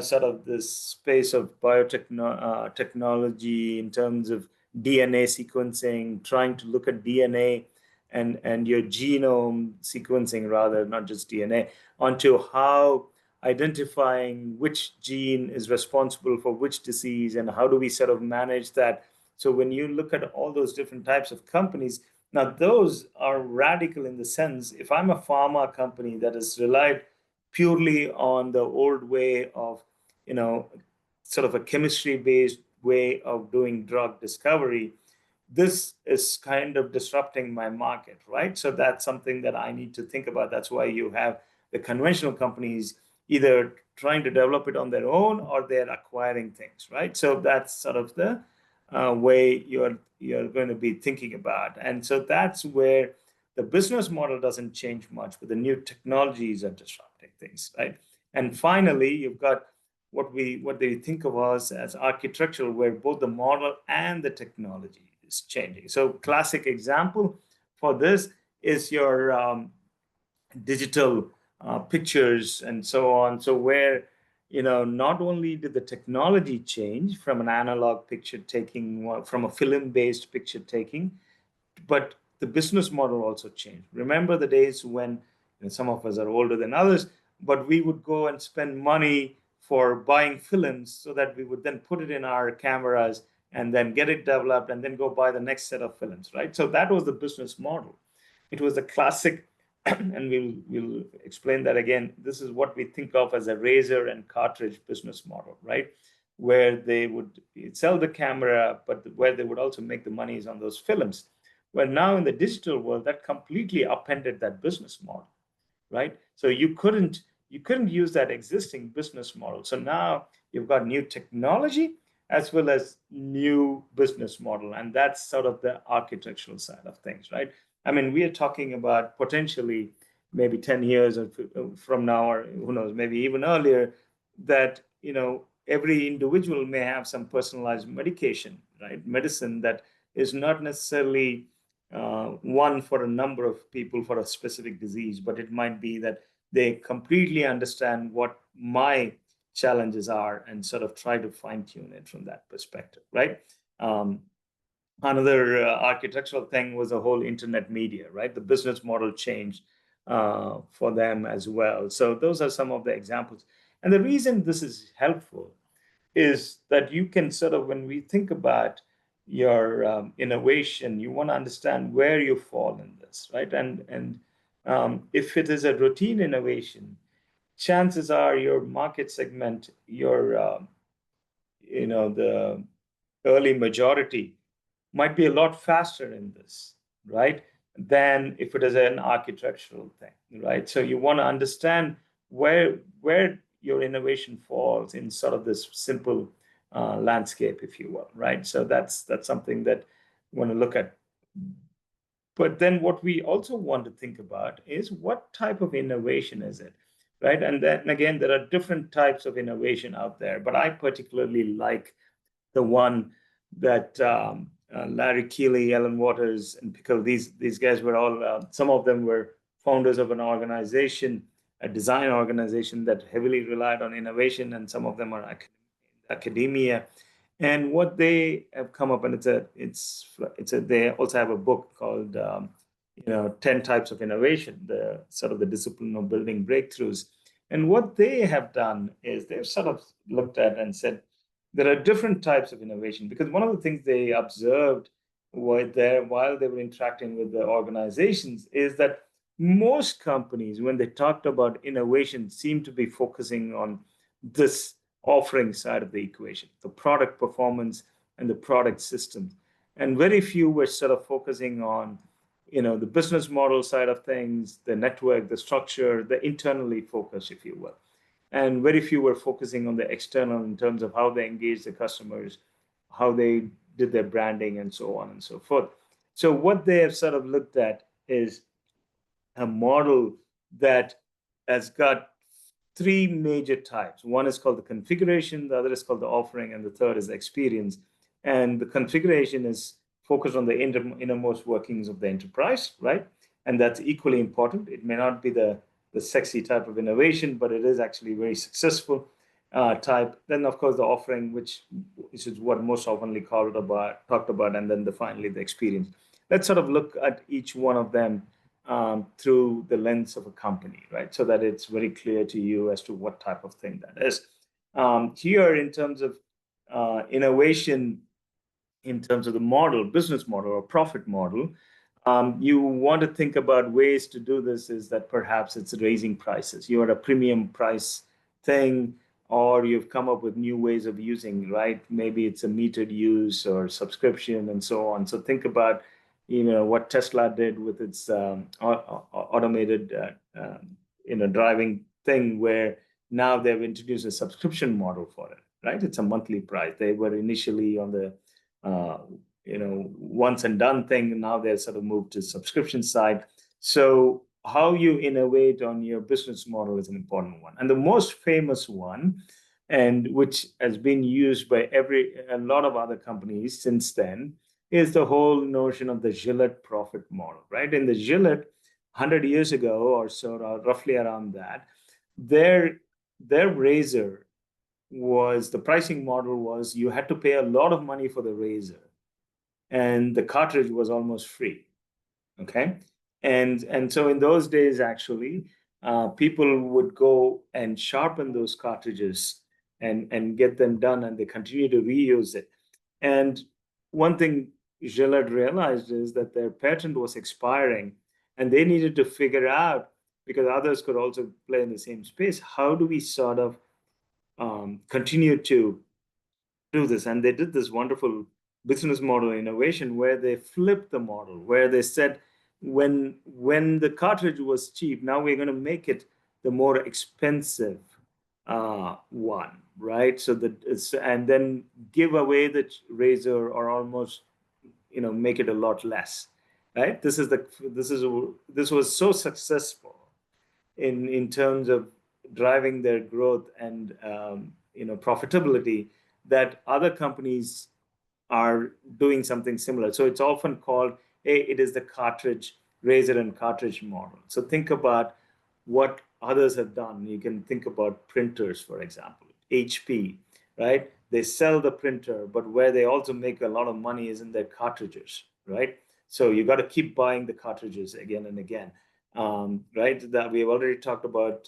sort of this space of biotechnology in terms of DNA sequencing, trying to look at DNA and your genome sequencing, rather, not just DNA, onto how identifying which gene is responsible for which disease and how do we sort of manage that. So when you look at all those different types of companies, now those are radical in the sense, if I'm a pharma company that has relied purely on the old way of, sort of a chemistry-based way of doing drug discovery, this is kind of disrupting my market, right? So that's something that I need to think about. That's why you have the conventional companies either trying to develop it on their own or they're acquiring things, right? So that's sort of the way you're going to be thinking about. And so that's where the business model doesn't change much, but the new technologies are disrupting things, right? And finally, you've got what they think of us as architectural, where both the model and the technology is changing. So classic example for this is your digital pictures and so on. So where, not only did the technology change from an analog picture taking, from a film-based picture taking, but the business model also changed. Remember the days when, some of us are older than others, but we would go and spend money for buying films so that we would then put it in our cameras and then get it developed and then go buy the next set of films, right? So that was the business model. It was a classic, and we'll explain that again. This is what we think of as a razor and cartridge business model, right? Where they would sell the camera, but where they would also make the monies on those films. Well, now in the digital world, that completely upended that business model, right? So you couldn't use that existing business model. So now you've got new technology as well as new business model, and that's sort of the architectural side of things, right? I mean, we are talking about potentially maybe 10 years from now, or who knows, maybe even earlier, that every individual may have some personalized medication, right? Medicine that is not necessarily one for a number of people for a specific disease, but it might be that they completely understand what my challenges are and sort of try to fine tune it from that perspective, right? Another architectural thing was the whole internet media, right? The business model changed for them as well. So those are some of the examples. And the reason this is helpful is that you can sort of, when we think about your innovation, you want to understand where you fall in this, right? And if it is a routine innovation, chances are your market segment, the early majority might be a lot faster in this, right? Than if it is an architectural thing, right? So you want to understand where your innovation falls in sort of this simple landscape, if you will, right? So that's something that you want to look at. But then what we also want to think about is what type of innovation is it, right? And then again, there are different types of innovation out there, but I particularly like the one that Larry Keeley, Ellen Waters, and Pickle, these guys were all, some of them were founders of an organization, a design organization that heavily relied on innovation, and some of them are academia. And what they have come up, and they also have a book called 10 Types of Innovation, the sort of the discipline of building breakthroughs. And what they have done is they've sort of looked at and said, there are different types of innovation, because one of the things they observed while they were interacting with the organizations is that most companies, when they talked about innovation, seem to be focusing on this offering side of the equation, the product performance and the product systems. And very few were sort of focusing on the business model side of things, the network, the structure, the internally focused, if you will. And very few were focusing on the external in terms of how they engage the customers, how they did their branding, and so on and so forth. So what they have sort of looked at is a model that has got three major types. One is called the configuration, the other is called the offering, and the third is the experience. And the configuration is focused on the innermost workings of the enterprise, right? And that's equally important. It may not be the sexy type of innovation, but it is actually very successful type. Then, of course, the offering, which is what most oftenly talked about, and then finally the experience. Let's sort of look at each one of them through the lens of a company, right? So that it's very clear to you as to what type of thing that is. Here, in terms of innovation, in terms of the model, business model or profit model, you want to think about ways to do this is that perhaps it's raising prices. You're at a premium price thing, or you've come up with new ways of using, right? Maybe it's a metered use or subscription and so on. So think about, what Tesla did with its automated, driving thing, where now they've introduced a subscription model for it, right? It's a monthly price. They were initially on the once and done thing, and now they're sort of moved to subscription side. So how you innovate on your business model is an important one. And the most famous one, and which has been used by a lot of other companies since then, is the whole notion of the Gillette profit model, right? In the Gillette, 100 years ago or so, or roughly around that, their razor was, the pricing model was, you had to pay a lot of money for the razor, and the cartridge was almost free. Okay, and so in those days, actually, people would go and sharpen those cartridges and get them done, and they continue to reuse it. And one thing Gillette realized is that their patent was expiring, and they needed to figure out, because others could also play in the same space, how do we sort of continue to do this? And they did this wonderful business model innovation where they flipped the model, where they said, when the cartridge was cheap, now we're going to make it the more expensive one, right? So and then give away the razor, or almost make it a lot less, right? This was so successful in terms of driving their growth and profitability, that other companies are doing something similar. So it's often called it is the cartridge, razor and cartridge model. So think about what others have done. You can think about printers, for example, HP, right? They sell the printer, but where they also make a lot of money is in their cartridges, right? So you got to keep buying the cartridges again and again, right? That we've already talked about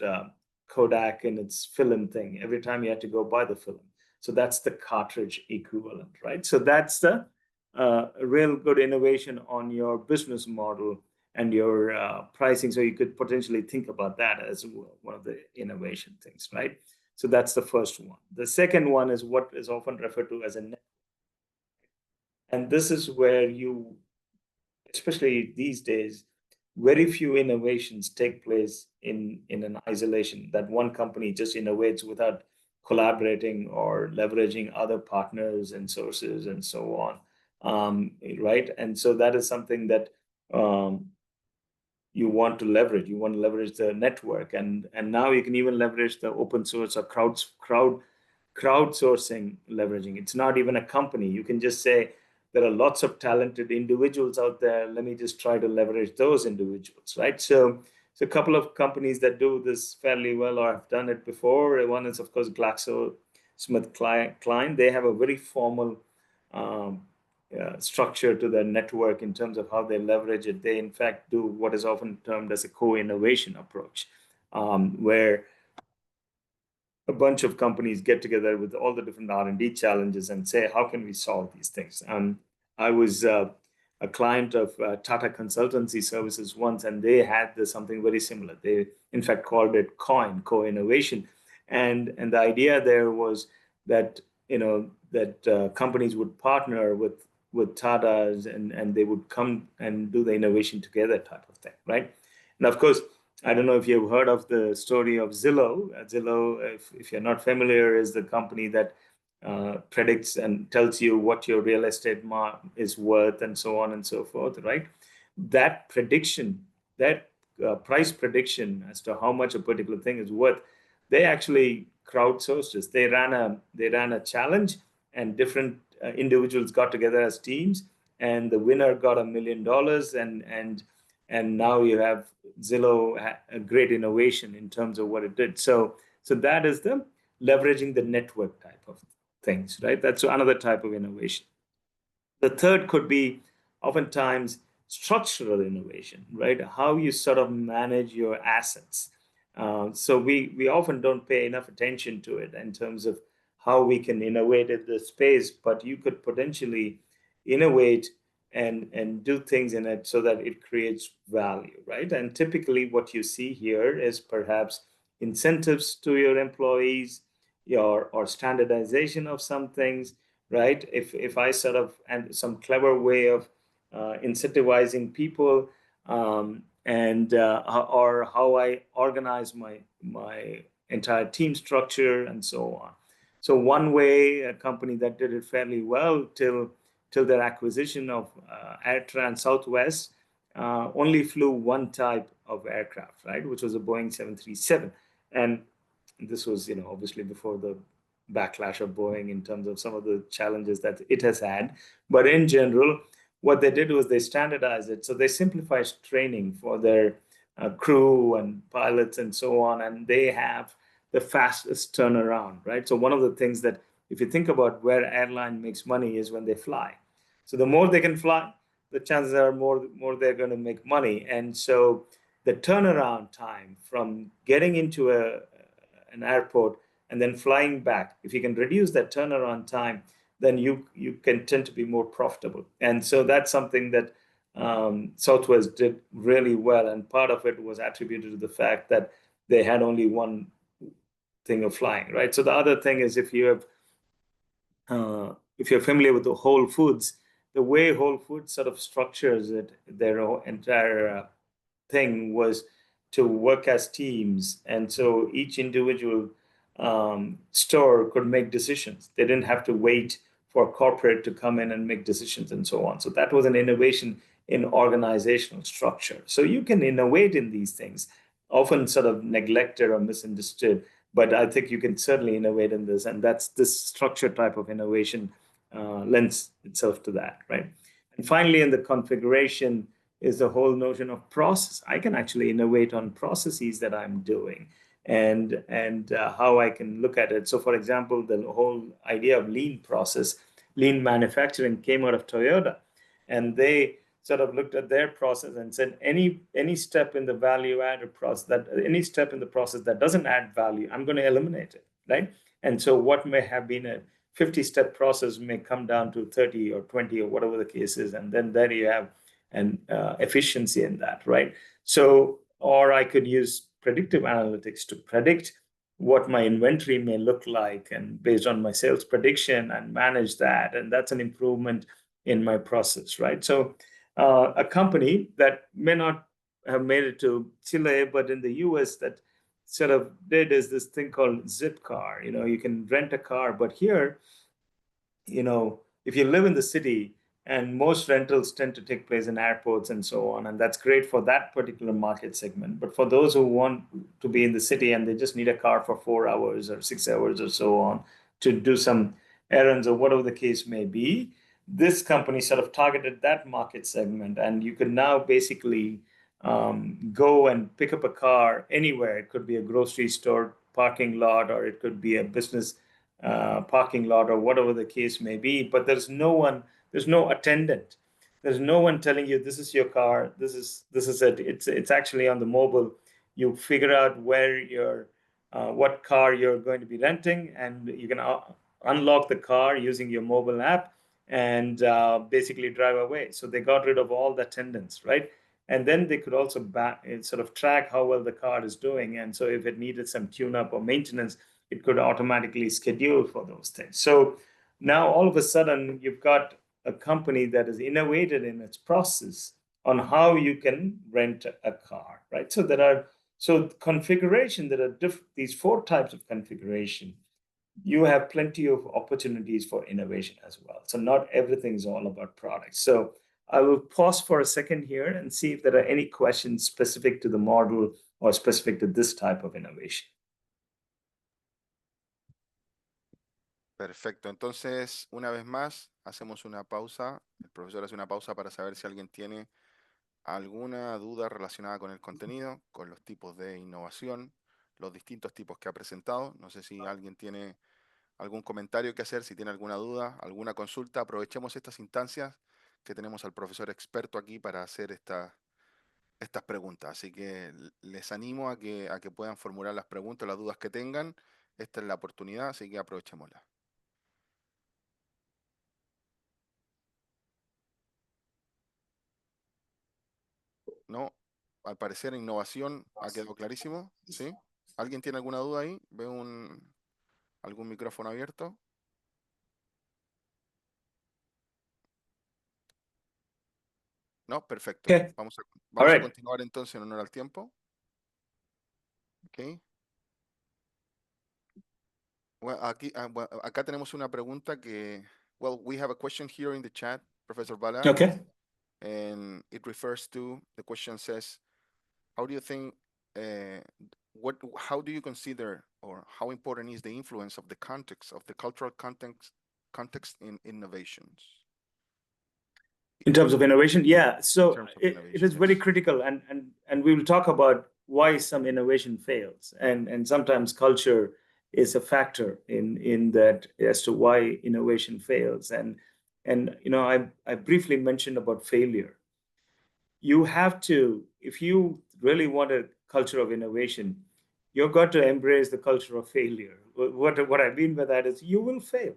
Kodak and its film thing. Every time you had to go buy the film. So that's the cartridge equivalent, right? So that's the real good innovation on your business model and your pricing. So you could potentially think about that as one of the innovation things, right? So that's the first one. The second one is what is often referred to as a network. And this is where you, especially these days, very few innovations take place in an isolation, that one company just innovates without collaborating or leveraging other partners and sources and so on, right? And so that is something that you want to leverage. You want to leverage the network, and now you can even leverage the open source or crowdsourcing leveraging. It's not even a company. You can just say, there are lots of talented individuals out there. Let me just try to leverage those individuals, right? So a couple of companies that do this fairly well or have done it before. One is, of course, GlaxoSmithKline. They have a very formal structure to their network in terms of how they leverage it. They, in fact, do what is often termed as a co-innovation approach, where a bunch of companies get together with all the different R&D challenges and say, how can we solve these things? I was a client of Tata Consultancy Services once, and they had something very similar. They, in fact, called it co-innovation. And the idea there was that, companies would partner with Tata's and they would come and do the innovation together type of thing, right? And of course, I don't know if you've heard of the story of Zillow. Zillow, if you're not familiar, is the company that predicts and tells you what your real estate is worth and so on and so forth, right? That prediction, that price prediction as to how much a particular thing is worth, they actually crowdsourced this. They ran a challenge, and different individuals got together as teams, and the winner got $1 million, and now you have Zillow, a great innovation in terms of what it did. So that is the leveraging the network type of things, right? That's another type of innovation. The third could be oftentimes structural innovation, right? How you sort of manage your assets. So we often don't pay enough attention to it in terms of how we can innovate in the space, but you could potentially innovate and do things in it so that it creates value, right? And typically what you see here is perhaps incentives to your employees, or standardization of some things, right? If I sort of, and some clever way of incentivizing people, or how I organize my entire team structure and so on. So one way, a company that did it fairly well till their acquisition of AirTran Southwest, only flew one type of aircraft, right, which was a Boeing 737. And this was, obviously before the backlash of Boeing in terms of some of the challenges that it has had. But in general, what they did was they standardized it. So they simplified training for their crew and pilots and so on, and they have the fastest turnaround, right? So one of the things that, if you think about where airline makes money, is when they fly. So the more they can fly, the chances are more they're going to make money. And so the turnaround time from getting into an airport and then flying back, if you can reduce that turnaround time, then you can tend to be more profitable. And so that's something that Southwest did really well. And part of it was attributed to the fact that they had only one thing of flying, right? So the other thing is, if you're familiar with the Whole Foods, the way Whole Foods sort of structures it, their entire thing was to work as teams. And so each individual store could make decisions. They didn't have to wait for corporate to come in and make decisions and so on. So that was an innovation in organizational structure. So you can innovate in these things, often sort of neglected or misunderstood, but I think you can certainly innovate in this. And that's this structure type of innovation lends itself to that, right? And finally, in the configuration is the whole notion of process. I can actually innovate on processes that I'm doing and how I can look at it. So, for example, the whole idea of lean process, lean manufacturing came out of Toyota, and they sort of looked at their process and said any step in the value added process, that any step in the process that doesn't add value, I'm going to eliminate it, right? And so what may have been a 50-step process may come down to 30 or 20 or whatever the case is, and then there you have an efficiency in that, right? So, or I could use predictive analytics to predict what my inventory may look like, and based on my sales prediction, and manage that, and that's an improvement in my process, right? So, a company that may not have made it to Chile, but in the US that sort of did is this thing called Zipcar. You know, you can rent a car, but here, you know, if you live in the city, and most rentals tend to take place in airports and so on, and that's great for that particular market segment. But for those who want to be in the city and they just need a car for 4 hours or 6 hours or so on to do some errands or whatever the case may be, this company sort of targeted that market segment, and you can now basically go and pick up a car anywhere. It could be a grocery store parking lot, or it could be a business parking lot, or whatever the case may be. But there's no attendant. There's no one telling you this is your car. This is it. It's actually on the mobile. You figure out where what car you're going to be renting, and you can unlock the car using your mobile app and basically drive away. So they got rid of all the attendants, right? And then they could also sort of track how well the car is doing. And so if it needed some tune-up or maintenance, it could automatically schedule for those things. So now all of a sudden, you've got a company that is innovated in its process on how you can rent a car, right? So configuration, there are these 4 types of configuration. You have plenty of opportunities for innovation as well. So not everything's all about products. So I will pause for a second here and see if there are any questions specific to the model or specific to this type of innovation.
Perfecto. Entonces, una vez más, hacemos una pausa. El profesor hace una pausa para saber si alguien tiene alguna duda relacionada con el contenido, con los tipos de innovación, los distintos tipos que ha presentado. No sé si alguien tiene algún comentario que hacer, si tiene alguna duda, alguna consulta. Aprovechemos estas instancias que tenemos al profesor experto aquí para hacer estas preguntas. Así que les animo a que puedan formular las preguntas, las dudas que tengan. Esta es la oportunidad, así que aprovechémosla. No, al parecer innovación ha quedado clarísimo, ¿sí? ¿Alguien tiene alguna duda ahí? ¿Veo algún micrófono abierto? No, perfecto.
Okay.
Vamos
All
a
right.
continuar entonces en honor al tiempo. Ok. Well, acá tenemos una pregunta que, well, we have a question here in the chat, Professor Bala.
Okay.
And it refers to, the question says, how do you think, how do you consider, or how important is the influence of the context, of the cultural context in innovations?
In terms of innovation, yeah. So it is very
yes.
critical, and we will talk about why some innovation fails, and sometimes culture is a factor in that as to why innovation fails. And you know, I briefly mentioned about failure. You have to, if you really want a culture of innovation, you've got to embrace the culture of failure. What I mean by that is you will fail.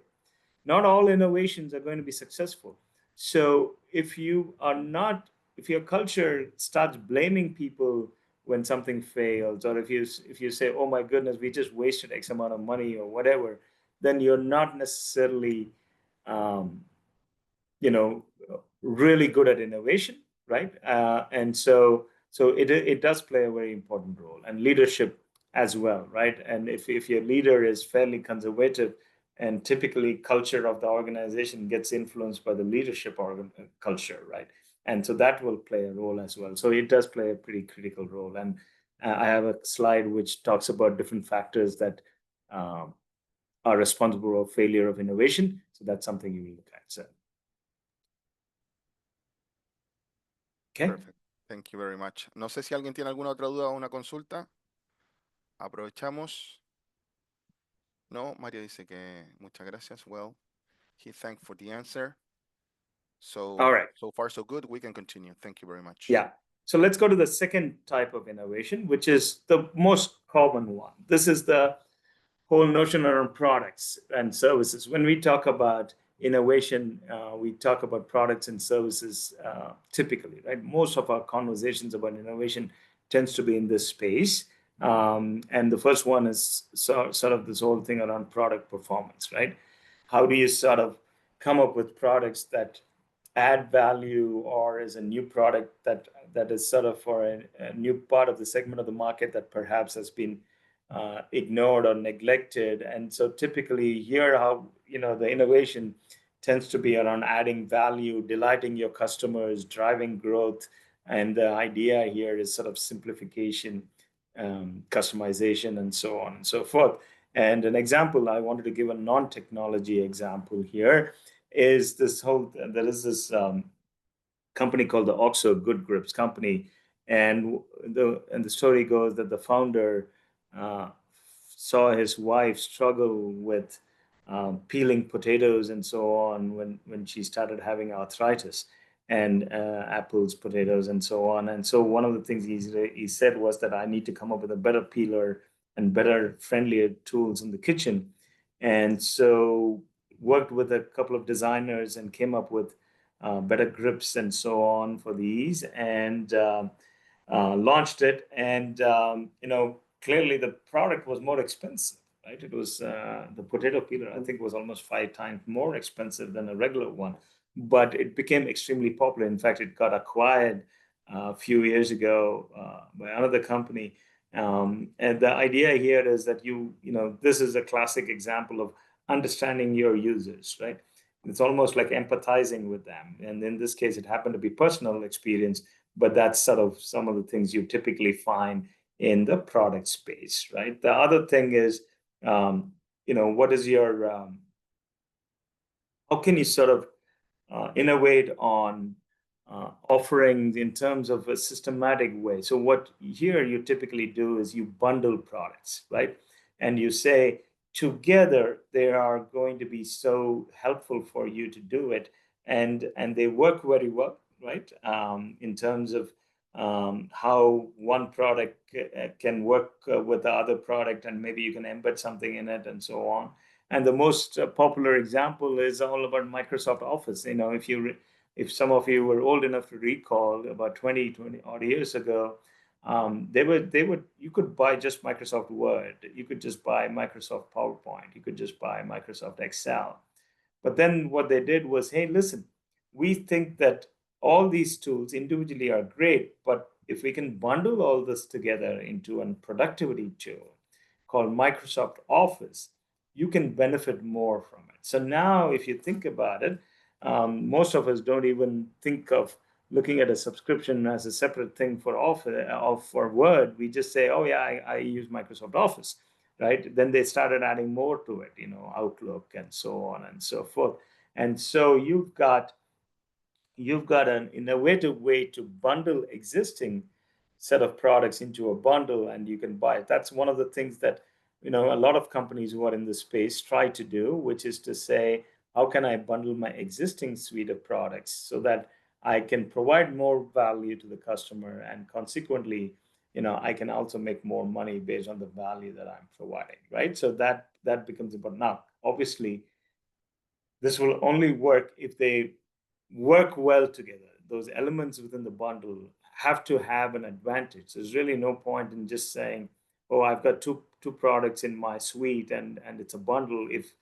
Not all innovations are going to be successful. So if your culture starts blaming people when something fails, or if you say, oh my goodness, we just wasted X amount of money or whatever, then you're not necessarily, really good at innovation, right? And so it does play a very important role, and leadership as well, right? And if your leader is fairly conservative, and typically culture of the organization gets influenced by the leadership culture, right? And so that will play a role as well. So it does play a pretty critical role. And I have a slide which talks about different factors that are responsible for failure of innovation. So that's something you will look at. So. Okay.
Perfect. Thank you very much. No sé si alguien tiene alguna otra duda o una consulta. Aprovechamos. No, Mario dice que muchas gracias. Well, he thanked for the answer. So,
All right.
so far so good. We can continue. Thank you very much.
Yeah. So let's go to the second type of innovation, which is the most common one. This is the whole notion around products and services. When we talk about innovation, we talk about products and services typically, right? Most of our conversations about innovation tends to be in this space. And the first one is sort of this whole thing around product performance, right? How do you sort of come up with products that add value, or is a new product that is sort of for a new part of the segment of the market that perhaps has been ignored or neglected. And so typically here, how the innovation tends to be around adding value, delighting your customers, driving growth. And the idea here is sort of simplification, customization, and so on and so forth. And an example, I wanted to give a non-technology example here, is there is this company called the OXO Good Grips company. And the story goes that the founder saw his wife struggle with peeling potatoes and so on when she started having arthritis, and apples, potatoes, and so on. And so one of the things he said was that I need to come up with a better peeler and better, friendlier tools in the kitchen. And so worked with a couple of designers and came up with better grips and so on for these, and launched it. And clearly the product was more expensive, right? It was the potato peeler, I think, was almost 5 times more expensive than a regular one, but it became extremely popular. In fact, it got acquired a few years ago by another company. And the idea here is that this is a classic example of understanding your users, right? It's almost like empathizing with them. And in this case, it happened to be personal experience, but that's sort of some of the things you typically find in the product space, right? The other thing is, what is your, how can you sort of innovate on offerings in terms of a systematic way? So what here you typically do is you bundle products, right? And you say, together, they are going to be so helpful for you to do it. And they work very well, right? In terms of how one product can work with the other product, and maybe you can embed something in it and so on. And the most popular example is all about Microsoft Office. If some of you were old enough to recall, about 20 odd years ago, you could buy just Microsoft Word, you could just buy Microsoft PowerPoint, you could just buy Microsoft Excel. But then what they did was, hey, listen, we think that all these tools individually are great, but if we can bundle all this together into a productivity tool called Microsoft Office, you can benefit more from it. So now, if you think about it, most of us don't even think of looking at a subscription as a separate thing for Office or for Word. We just say, oh yeah, I use Microsoft Office, right? Then they started adding more to it, Outlook and so on and so forth. And so you've got an innovative way to bundle existing set of products into a bundle, and you can buy it. That's one of the things that a lot of companies who are in this space try to do, which is to say, how can I bundle my existing suite of products so that I can provide more value to the customer, and consequently, I can also make more money based on the value that I'm providing, right? So that becomes important. Now, obviously, this will only work if they work well together. Those elements within the bundle have to have an advantage. There's really no point in just saying, oh, I've got two products in my suite and it's a bundle if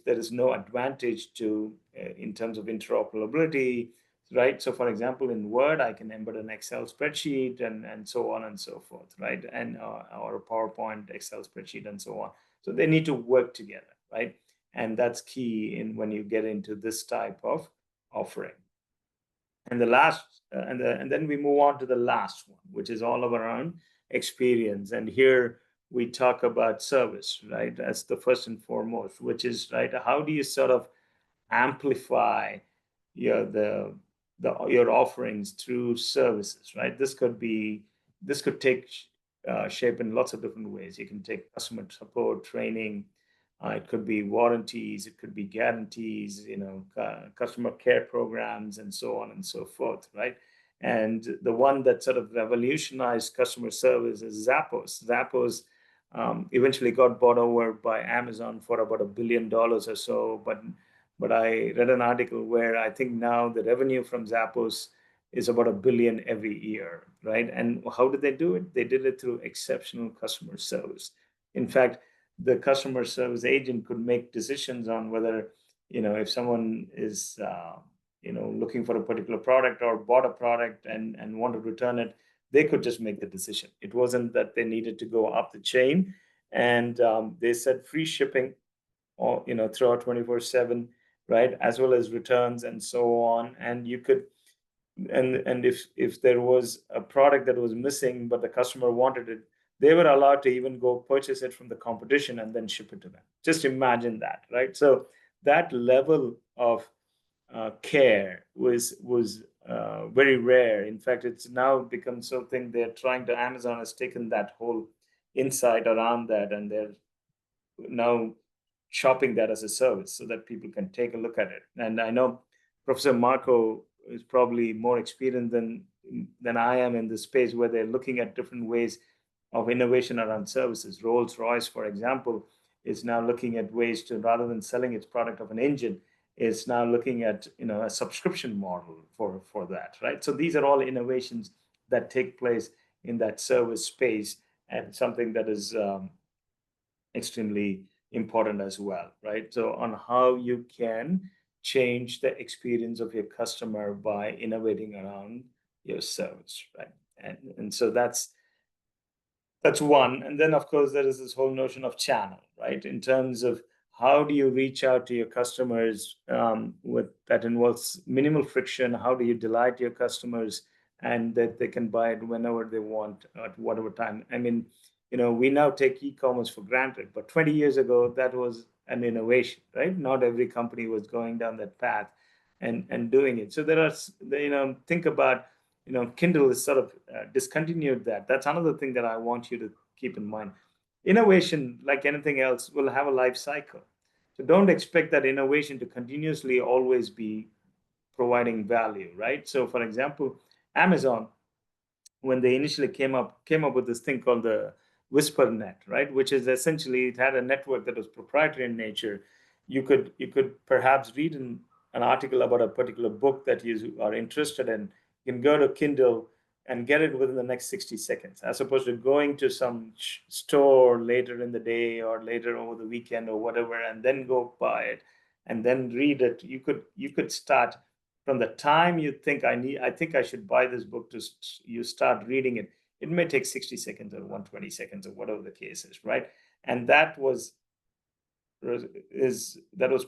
there is no advantage to in terms of interoperability, right? So for example, in Word, I can embed an Excel spreadsheet and so on and so forth, right? And or a PowerPoint Excel spreadsheet and so on. So they need to work together, right? And that's key in when you get into this type of offering. And the last, and then we move on to the last one, which is all around experience. And here we talk about service, right? As the first and foremost, which is, right, how do you sort of amplify the your offerings through services, right? This could take shape in lots of different ways. You can take customer support, training. It could be warranties. It could be guarantees. Customer care programs, and so on and so forth, right? And the one that sort of revolutionized customer service is Zappos. Zappos eventually got bought over by Amazon for about $1 billion or so, but I read an article where I think now the revenue from Zappos is about $1 billion every year, right? And how did they do it? They did it through exceptional customer service. In fact, the customer service agent could make decisions on whether, if someone is, looking for a particular product or bought a product and want to return it, they could just make the decision. It wasn't that they needed to go up the chain. And they said free shipping, or throughout 24/7, right, as well as returns and so on. And you could, and if there was a product that was missing but the customer wanted it, they were allowed to even go purchase it from the competition and then ship it to them. Just imagine that, right? So that level of care was very rare. In fact, it's now become something Amazon has taken that whole insight around that, and they're now shopping that as a service so that people can take a look at it. And I know Professor Marco is probably more experienced than I am in this space, where they're looking at different ways of innovation around services. Rolls-Royce, for example, is now looking at ways to, rather than selling its product of an engine, is now looking at a subscription model for that, right? So these are all innovations that take place in that service space, and something that is extremely important as well, right? So on how you can change the experience of your customer by innovating around your service, right? And so that's one. And then, of course, there is this whole notion of channel, right? In terms of how do you reach out to your customers with that involves minimal friction? How do you delight your customers and that they can buy it whenever they want at whatever time? I mean, we now take e-commerce for granted, but 20 years ago, that was an innovation, right? Not every company was going down that path and doing it. So there are, think about, Kindle has sort of discontinued that. That's another thing that I want you to keep in mind. Innovation, like anything else, will have a life cycle. So don't expect that innovation to continuously always be providing value, right? So for example, Amazon, when they initially came up with this thing called the WhisperNet, right? Which is essentially, it had a network that was proprietary in nature. You could perhaps read an article about a particular book that you are interested in. You can go to Kindle and get it within the next 60 seconds, as opposed to going to some store later in the day or later over the weekend or whatever, and then go buy it and then read it. You could start from the time you think I think I should buy this book to you start reading it. It may take 60 seconds or 120 seconds or whatever the case is, right? And that was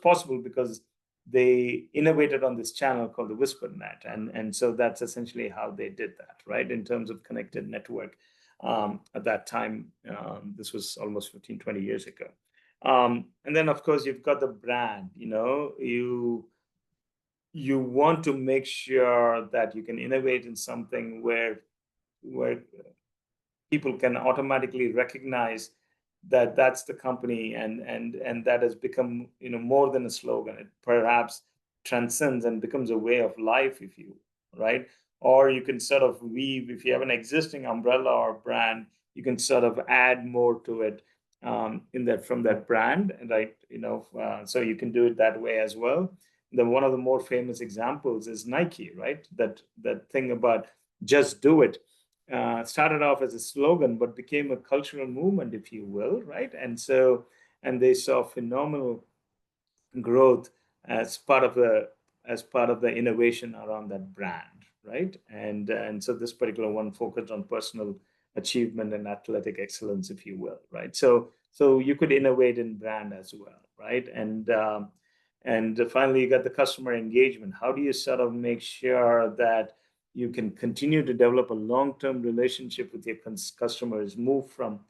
possible because they innovated on this channel called the WhisperNet, and so that's essentially how they did that, right? In terms of connected network, at that time, this was almost 15-20 years ago. And then, of course, you've got the brand. You want to make sure that you can innovate in something where people can automatically recognize that that's the company, and that has become more than a slogan. It perhaps transcends and becomes a way of life, if you right. Or you can sort of weave, if you have an existing umbrella or brand, you can sort of add more to it from that brand, and right, so you can do it that way as well. Then one of the more famous examples is Nike, right? That thing about just do it. Started off as a slogan, but became a cultural movement, if you will, right? And they saw phenomenal growth as part of the innovation around that brand, right? And so this particular one focused on personal achievement and athletic excellence, if you will, right? So you could innovate in brand as well, right? And finally, you got the customer engagement. How do you sort of make sure that you can continue to develop a long-term relationship with your customers, move from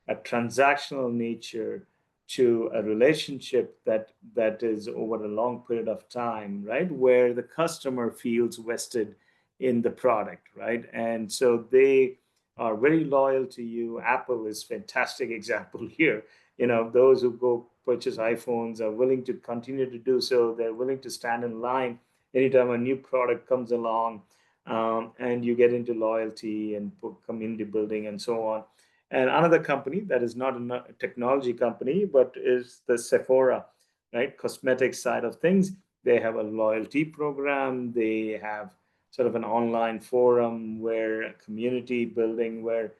a transactional nature to a relationship that is over a long period of time, right? Where the customer feels vested in the product, right? And so they are very loyal to you. Apple is fantastic example here. Those who go purchase iPhones are willing to continue to do so. They're willing to stand in line anytime a new product comes along, and you get into loyalty and community building and so on. And another company that is not a technology company, but is the Sephora, right? Cosmetics side of things. They have a loyalty program. They have sort of an online forum where community building, where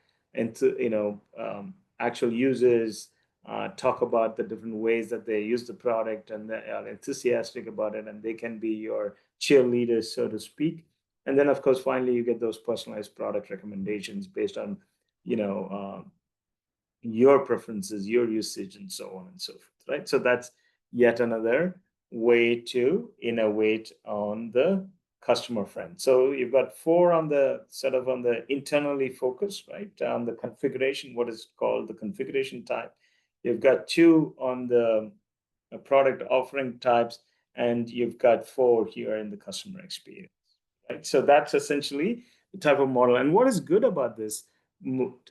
actual users talk about the different ways that they use the product, and they are enthusiastic about it, and they can be your cheerleaders, so to speak. And then, of course, finally, you get those personalized product recommendations based on your preferences, your usage, and so on and so forth, right? So that's yet another way to innovate on the customer front. So you've got 4 on the internally focused, right? On the configuration, what is called the configuration type. You've got 2 on the product offering types, and you've got 4 here in the customer experience, right? So that's essentially the type of model. And what is good about this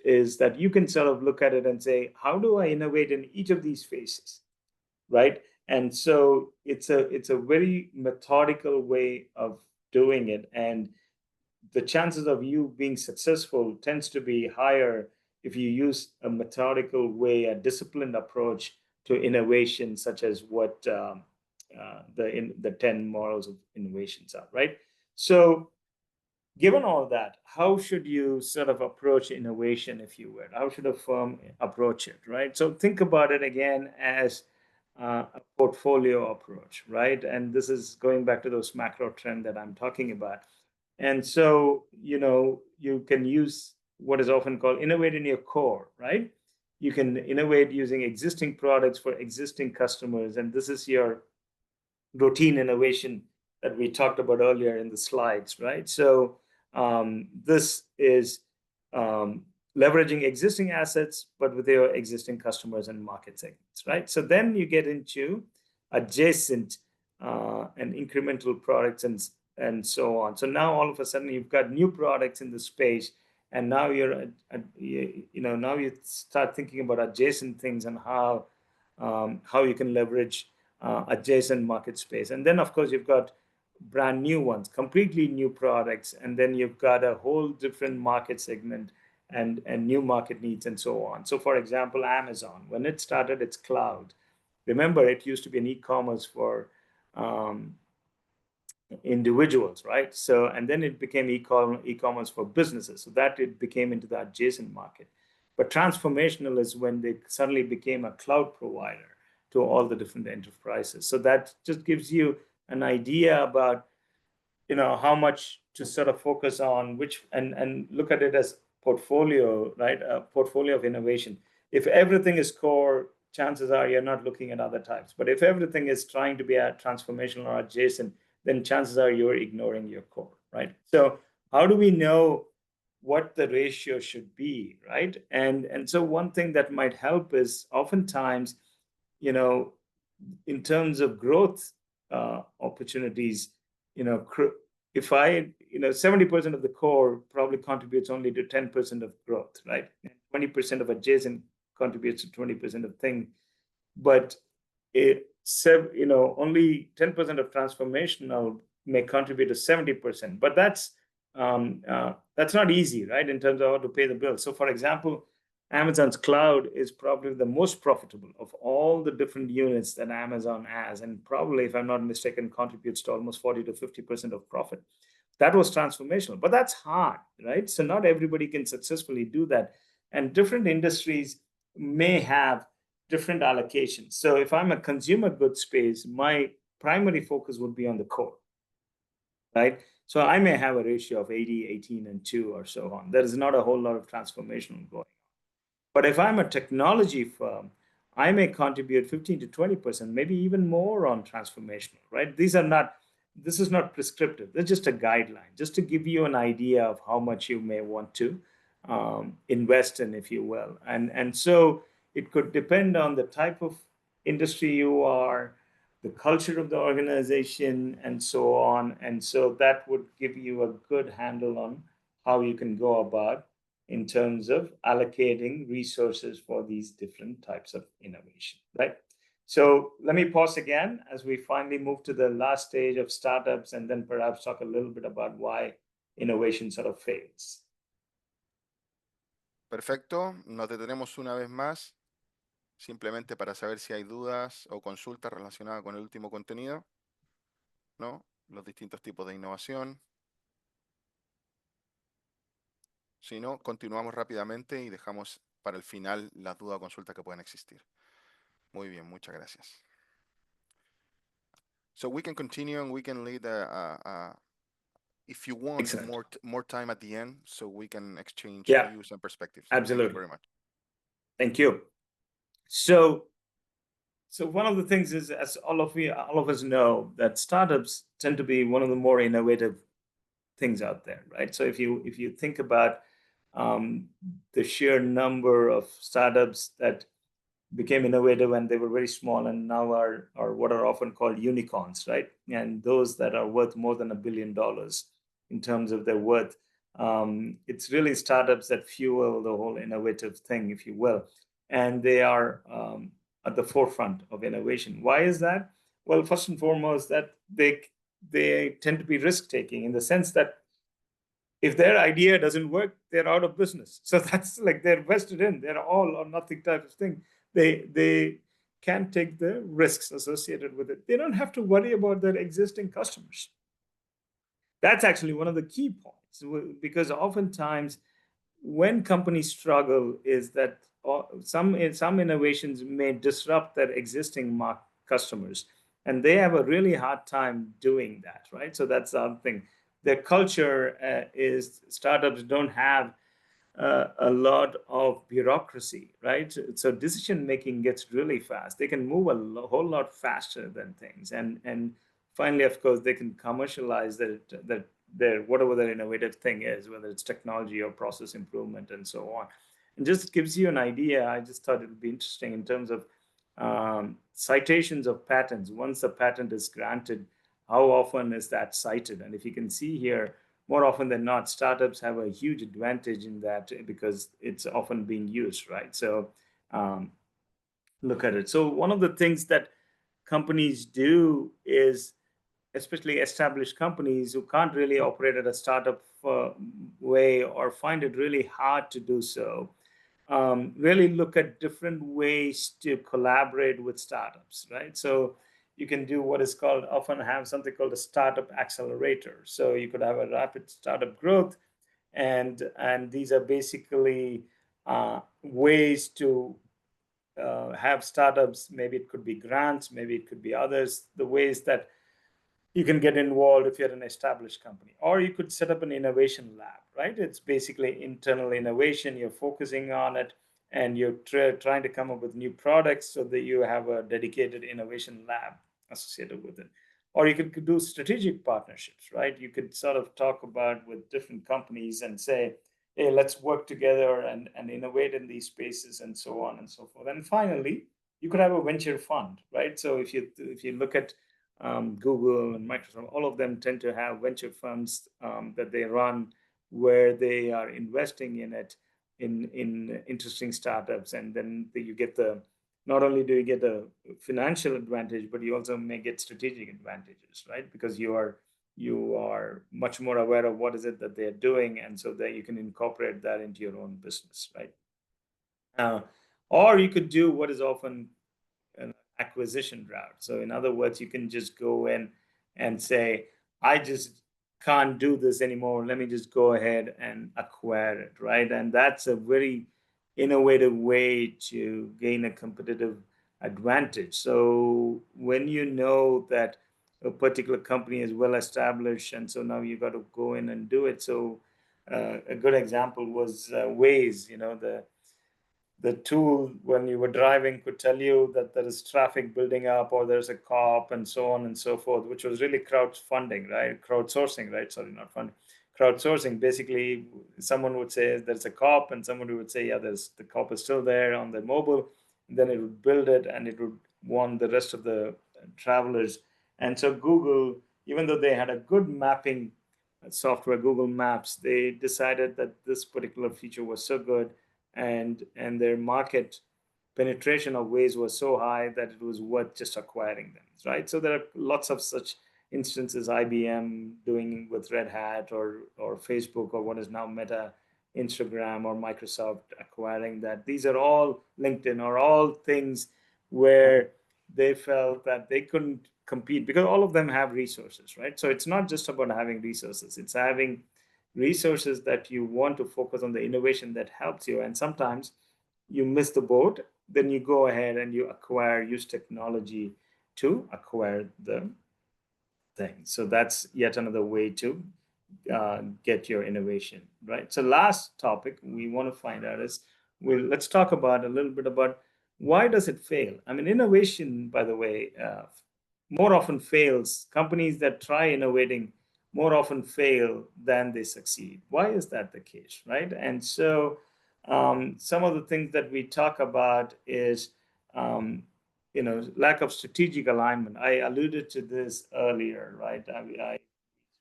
is that you can sort of look at it and say, how do I innovate in each of these phases, right? And so it's a very methodical way of doing it, and the chances of you being successful tends to be higher if you use a methodical way, a disciplined approach to innovation, such as what the 10 models of innovations are, right? So given all that, how should you sort of approach innovation, if you will? How should a firm approach it, right? So think about it again as a portfolio approach, right? And this is going back to those macro trends that I'm talking about. And so, you can use what is often called innovate in your core, right? You can innovate using existing products for existing customers. And this is your routine innovation that we talked about earlier in the slides, right? So this is leveraging existing assets, but with your existing customers and market segments, right? So then you get into adjacent and incremental products and so on. So now all of a sudden you've got new products in the space, and now now you start thinking about adjacent things and how you can leverage adjacent market space. And then, of course, you've got brand new ones, completely new products, and then you've got a whole different market segment and new market needs and so on. So, for example, Amazon, when it started its cloud, remember it used to be an e-commerce for individuals, right? So, and then it became e-commerce for businesses. So that it became into the adjacent market. But transformational is when they suddenly became a cloud provider to all the different enterprises. So that just gives you an idea about, how much to sort of focus on which, and look at it as portfolio, right? A portfolio of innovation. If everything is core, chances are you're not looking at other types. But if everything is trying to be a transformational or adjacent, then chances are you're ignoring your core, right? So how do we know what the ratio should be, right? And so one thing that might help is oftentimes, in terms of growth opportunities, if 70% of the core probably contributes only to 10% of growth, right? 20% of adjacent contributes to 20% of thing, but only 10% of transformational may contribute to 70%. But that's not easy, right? In terms of how to pay the bill. So, for example, Amazon's cloud is probably the most profitable of all the different units that Amazon has, and probably, if I'm not mistaken, contributes to almost 40 to 50% of profit. That was transformational, but that's hard, right? So not everybody can successfully do that. And different industries may have different allocations. So if I'm a consumer goods space, my primary focus would be on the core, right? So I may have a ratio of 80, 18, and 2 or so on. There is not a whole lot of transformational going on. But if I'm a technology firm, I may contribute 15 to 20%, maybe even more on transformational, right? This is not prescriptive. It's just a guideline, just to give you an idea of how much you may want to invest in, if you will. And so it could depend on the type of industry you are, the culture of the organization, and so on. And so that would give you a good handle on how you can go about in terms of allocating resources for these different types of innovation, right? So let me pause again as we finally move to the last stage of startups, and then perhaps talk a little bit about why innovation sort of fails.
Perfecto, nos detenemos una vez más, simplemente para saber si hay dudas o consultas relacionadas con el último contenido, ¿no? Los distintos tipos de innovación. Si no, continuamos rápidamente y dejamos para el final las dudas o consultas que puedan existir. Muy bien, muchas gracias. So we can continue and we can lead if you want
Excellent.
more time at the end, so we can exchange
Yeah,
views and perspectives.
absolutely.
Thank you very much.
Thank you. So one of the things is, as all of us know, that startups tend to be one of the more innovative things out there, right? So if you think about the sheer number of startups that became innovative when they were very small and now are what are often called unicorns, right? And those that are worth more than $1 billion in terms of their worth. It's really startups that fuel the whole innovative thing, if you will. And they are at the forefront of innovation. Why is that? Well, first and foremost, that they tend to be risk-taking in the sense that if their idea doesn't work, they're out of business. So that's like they're vested in, they're all or nothing type of thing. They can take the risks associated with it. They don't have to worry about their existing customers. That's actually one of the key points, because oftentimes when companies struggle is that some innovations may disrupt their existing customers, and they have a really hard time doing that, right? So that's something. Their culture is startups don't have a lot of bureaucracy, right? So decision making gets really fast. They can move a whole lot faster than things, and finally, of course, they can commercialize their whatever their innovative thing is, whether it's technology or process improvement and so on. And just gives you an idea. I just thought it would be interesting in terms of citations of patents. Once a patent is granted, how often is that cited? And if you can see here, more often than not, startups have a huge advantage in that because it's often being used, right? So look at it. So one of the things that companies do is, especially established companies who can't really operate at a startup way or find it really hard to do so, really look at different ways to collaborate with startups, right? So you can do what is called, often have something called a startup accelerator. So you could have a rapid startup growth, and these are basically ways to have startups. Maybe it could be grants, maybe it could be others, the ways that you can get involved if you're an established company. Or you could set up an innovation lab, right? It's basically internal innovation. You're focusing on it, and you're trying to come up with new products so that you have a dedicated innovation lab associated with it. Or you could do strategic partnerships, right? You could sort of talk about with different companies and say, hey, let's work together and innovate in these spaces, and so on and so forth. And finally, you could have a venture fund, right? So if you look at Google and Microsoft, all of them tend to have venture funds that they run, where they are investing in it in interesting startups, and then you get not only do you get a financial advantage, but you also may get strategic advantages, right? Because you are much more aware of what is it that they're doing, and so that you can incorporate that into your own business, right? Or you could do what is often an acquisition route. So in other words, you can just go in and say, I just can't do this anymore. Let me just go ahead and acquire it, right? And that's a very innovative way to gain a competitive advantage. So when you know that a particular company is well established, and so now you got to go in and do it. So a good example was Waze. The tool, when you were driving, could tell you that there is traffic building up, or there's a cop, and so on and so forth, which was really crowdsourcing, right? Sorry, not funding. Crowdsourcing. Basically, someone would say there's a cop, and someone would say, yeah, the cop is still there on the mobile. And then it would build it, and it would won the rest of the travelers. And so Google, even though they had a good mapping software, Google Maps, they decided that this particular feature was so good, and their market penetration of Waze was so high that it was worth just acquiring them, right? So there are lots of such instances, IBM doing with Red Hat, or Facebook, or what is now Meta, Instagram, or Microsoft acquiring that. These are all LinkedIn, or all things where they felt that they couldn't compete because all of them have resources, right? So it's not just about having resources, it's having resources that you want to focus on the innovation that helps you. And sometimes you miss the boat, then you go ahead and you use technology to acquire the thing. So that's yet another way to get your innovation, right? So last topic we want to find out is, let's talk about a little bit about why does it fail? I mean, innovation, by the way, more often fails. Companies that try innovating more often fail than they succeed. Why is that the case, right? And so some of the things that we talk about is lack of strategic alignment. I alluded to this earlier, right? I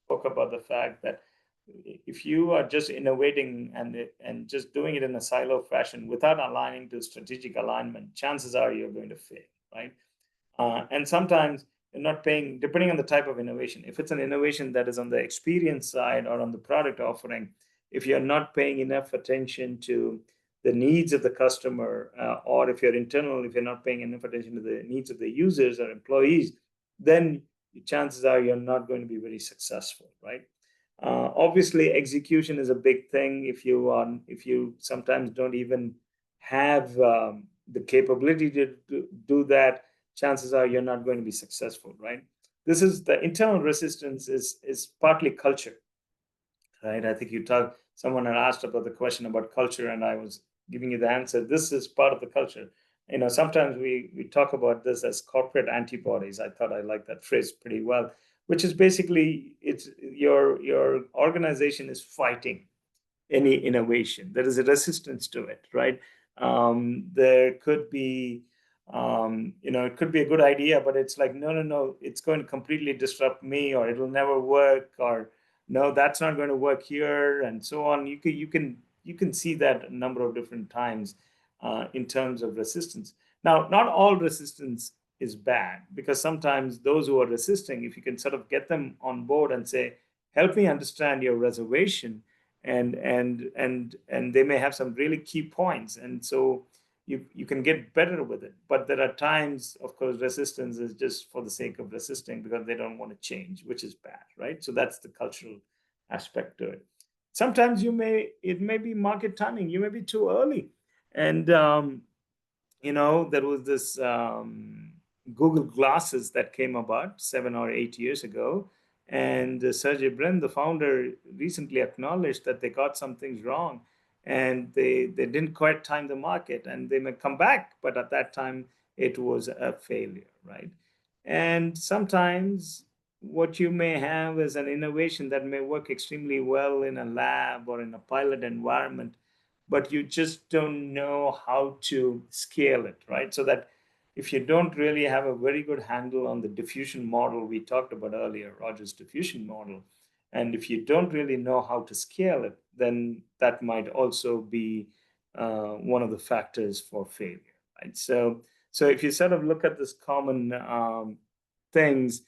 spoke about the fact that if you are just innovating and just doing it in a silo fashion without aligning to strategic alignment, chances are you're going to fail, right? And sometimes you're not paying, depending on the type of innovation. If it's an innovation that is on the experience side or on the product offering, if you're not paying enough attention to the needs of the customer, or if you're internal, if you're not paying enough attention to the needs of the users or employees, then chances are you're not going to be very successful, right? Obviously, execution is a big thing. If you sometimes don't even have the capability to do that, chances are you're not going to be successful, right? This is the internal resistance is partly culture, right? I think someone had asked about the question about culture, and I was giving you the answer. This is part of the culture. Sometimes we talk about this as corporate antibodies. I thought I liked that phrase pretty well, which is basically it's your organization is fighting any innovation. There is a resistance to it, right? There could be, it could be a good idea, but it's like, no, it's going to completely disrupt me, or it'll never work, or no, that's not going to work here, and so on. You can see that a number of different times in terms of resistance. Now, not all resistance is bad, because sometimes those who are resisting, if you can sort of get them on board and say, help me understand your reservation, and they may have some really key points, and so you can get better with it. But there are times, of course, resistance is just for the sake of resisting because they don't want to change, which is bad, right? So that's the cultural aspect to it. Sometimes it may be market timing. You may be too early, and there was this Google Glasses that came about 7 or 8 years ago. And Sergey Brin, the founder, recently acknowledged that they got some things wrong, and they didn't quite time the market, and they may come back, but at that time it was a failure, right? And sometimes what you may have is an innovation that may work extremely well in a lab or in a pilot environment, but you just don't know how to scale it, right? So that if you don't really have a very good handle on the diffusion model we talked about earlier, Rogers diffusion model, and if you don't really know how to scale it, then that might also be one of the factors for failure, right? So if you sort of look at this common things,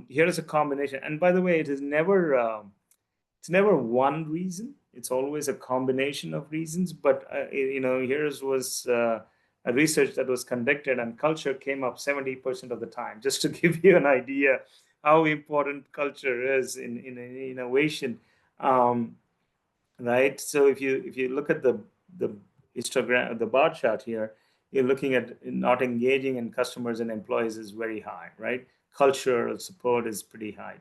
here is a combination. And by the way, it's never one reason. It's always a combination of reasons. But here's was a research that was conducted, and culture came up 70% of the time, just to give you an idea how important culture is in innovation, right? So if you look at the histogram, the bar chart here, you're looking at not engaging in customers and employees is very high, right? Cultural support is pretty high.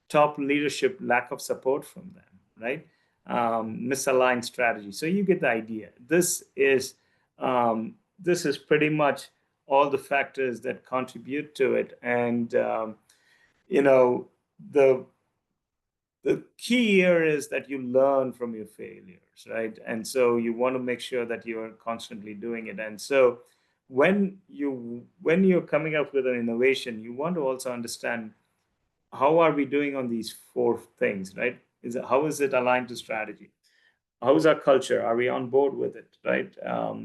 Top leadership, lack of support from them, right? Misaligned strategy. So you get the idea. This is pretty much all the factors that contribute to it. And the key here is that you learn from your failures, right? And so you want to make sure that you are constantly doing it. And so when you're coming up with an innovation, you want to also understand how are we doing on these four things, right? How is it aligned to strategy? How is our culture? Are we on board with it, right?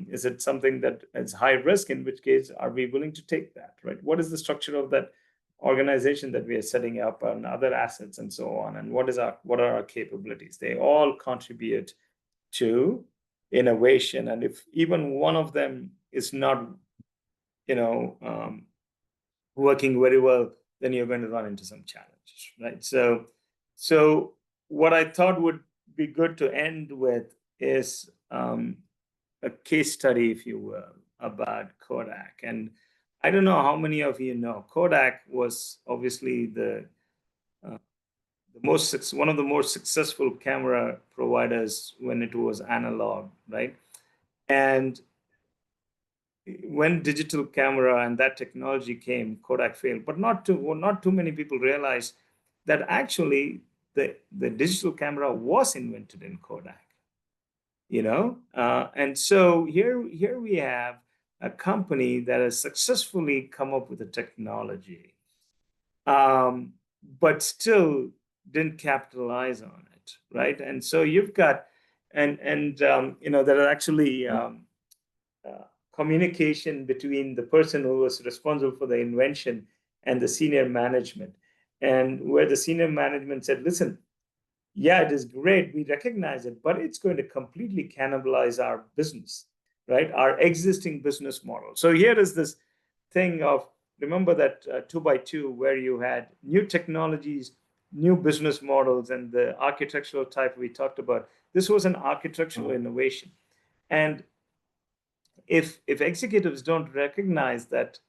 Is it something that is high risk? In which case, are we willing to take that, right? What is the structure of that organization that we are setting up, and other assets and so on? And what are our capabilities? They all contribute to innovation. And if even one of them is not, working very well, then you're going to run into some challenges, right? So what I thought would be good to end with is a case study, if you will, about Kodak. And I don't know how many of you know, Kodak was obviously one of the more successful camera providers when it was analog, right? And when digital camera and that technology came, Kodak failed. But not too many people realized that actually the digital camera was invented in Kodak. And so here we have a company that has successfully come up with a technology, but still didn't capitalize on it, right? And so you've got, there are actually communication between the person who was responsible for the invention and the senior management, and where the senior management said, listen, yeah, it is great, we recognize it, but it's going to completely cannibalize our business, right? Our existing business model. So here is this thing of, remember that 2x2, where you had new technologies, new business models, and the architectural type we talked about. This was an architectural innovation. And if executives don't recognize that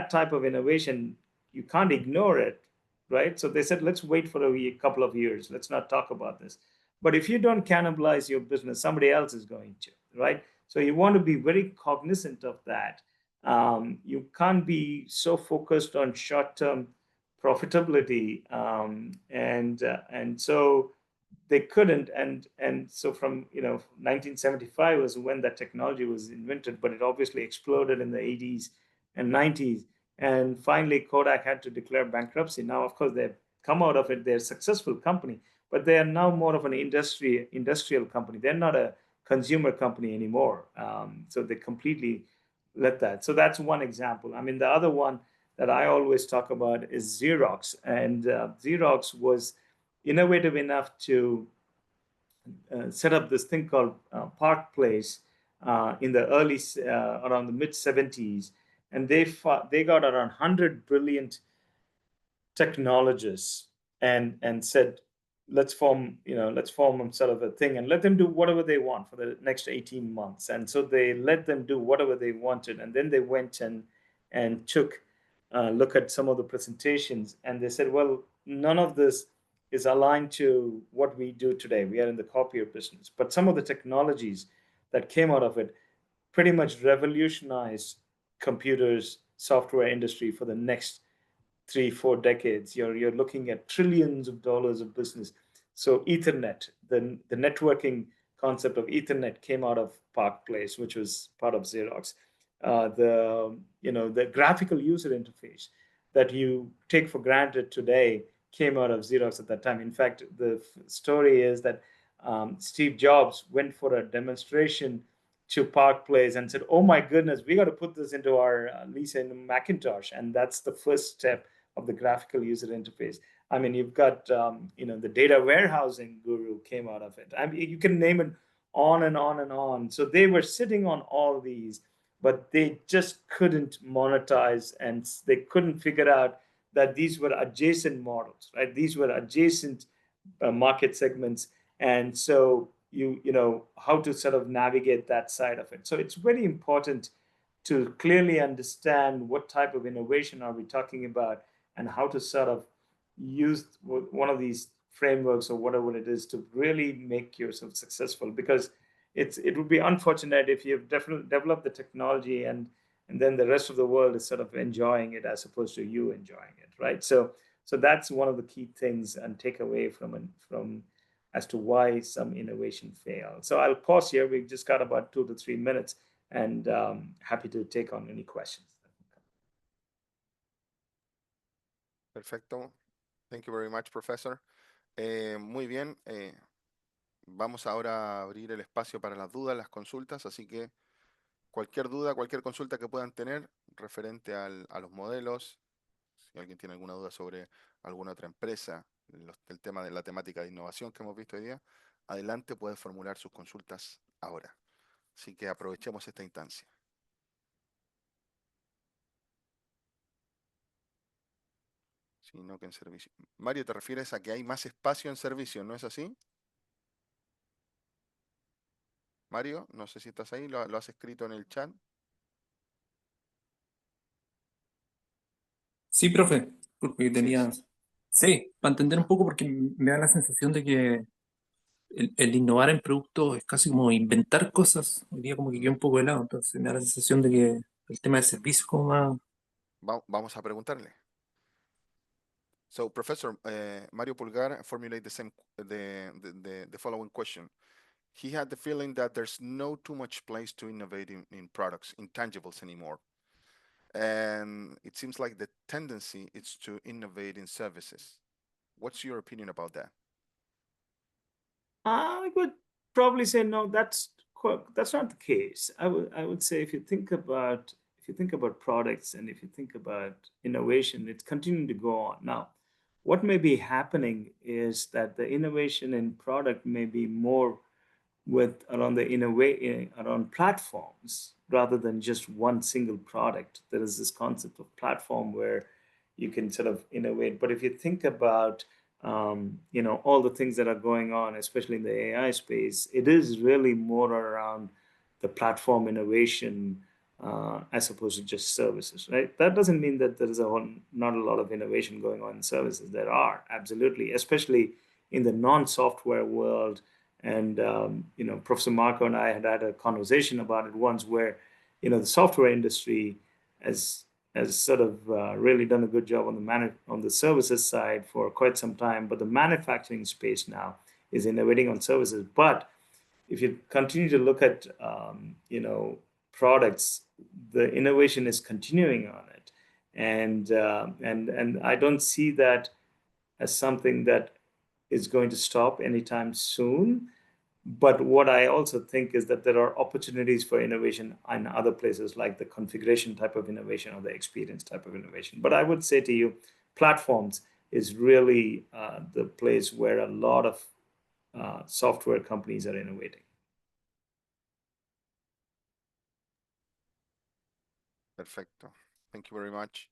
type of innovation, you can't ignore it, right? So they said, let's wait for a couple of years. Let's not talk about this. But if you don't cannibalize your business, somebody else is going to, right? So you want to be very cognizant of that. You can't be so focused on short-term profitability, and so they couldn't. And so from 1975 was when that technology was invented, but it obviously exploded in the 80s and 90s. And finally, Kodak had to declare bankruptcy. Now, of course, they've come out of it. They're a successful company, but they are now more of an industrial company. They're not a consumer company anymore. So they completely let that. So that's one example. I mean, the other one that I always talk about is Xerox. And Xerox was innovative enough to set up this thing called Park Place in the around the mid 70s. And they got around 100 brilliant technologists and said, let's form sort of a thing and let them do whatever they want for the next 18 months. And so they let them do whatever they wanted. And then they went and took a look at some of the presentations, and they said, well, none of this is aligned to what we do today. We are in the copier business. But some of the technologies that came out of it pretty much revolutionized computers, software industry for the next 3-4 decades. You're looking at trillions of dollars of business. So Ethernet, the networking concept of Ethernet came out of Park Place, which was part of Xerox. The graphical user interface that you take for granted today came out of Xerox at that time. In fact, the story is that Steve Jobs went for a demonstration to Park Place and said, oh my goodness, we got to put this into our Lisa and Macintosh. And that's the first step of the graphical user interface. I mean, you've got, the data warehousing guru came out of it. I mean, you can name it on and on and on. So they were sitting on all these, but they just couldn't monetize, and they couldn't figure out that these were adjacent models, right? These were adjacent market segments. And so how to sort of navigate that side of it. So it's very important to clearly understand what type of innovation are we talking about and how to sort of use one of these frameworks or whatever it is to really make yourself successful. Because it would be unfortunate if you've developed the technology and then the rest of the world is sort of enjoying it as opposed to you enjoying it, right? So that's one of the key things and take away from as to why some innovation fails. So I'll pause here. We've just got about 2 to 3 minutes. and happy to take on any questions.
Perfecto. Thank you very much, professor. Muy bien. Vamos ahora a abrir el espacio para las dudas, las consultas, así que cualquier duda, cualquier consulta que puedan tener referente a los modelos, si alguien tiene alguna duda sobre alguna otra empresa, el tema de la temática de innovación que hemos visto hoy día, adelante, pueden formular sus consultas ahora. Así que aprovechemos esta instancia. Sino que en servicio. Mario, ¿te refieres a que hay más espacio en servicio, no es así? Mario, no sé si estás ahí, lo has escrito en el chat.
Sí, profe, porque
Sí,
tenía... Sí, para entender un poco, porque me da la sensación de que el innovar en productos es casi como inventar cosas. Hoy día como que queda un poco de lado, entonces me da la sensación de que el tema de servicios como más...
Vamos a preguntarle. So, Professor, Mario Pulgar formulated the following question. He had the feeling that there's no too much place to innovate in products, intangibles anymore. And it seems like the tendency is to innovate in services. What's your opinion about that?
I would probably say no. That's not the case. I would say if you think about products and if you think about innovation, it's continuing to go on. Now, what may be happening is that the innovation in product may be more around platforms rather than just one single product. There is this concept of platform where you can sort of innovate. But if you think about all the things that are going on, especially in the AI space, it is really more around the platform innovation as opposed to just services, right? That doesn't mean that there is not a lot of innovation going on in services. There are, absolutely, especially in the non-software world. And Professor Marco and I had a conversation about it once, where the software industry has sort of really done a good job on the services side for quite some time, but the manufacturing space now is innovating on services. But if you continue to look at products, the innovation is continuing on it, and I don't see that as something that is going to stop anytime soon. But what I also think is that there are opportunities for innovation in other places, like the configuration type of innovation or the experience type of innovation. But I would say to you, platforms is really the place where a lot of software companies are innovating.
Perfecto. Thank you very much.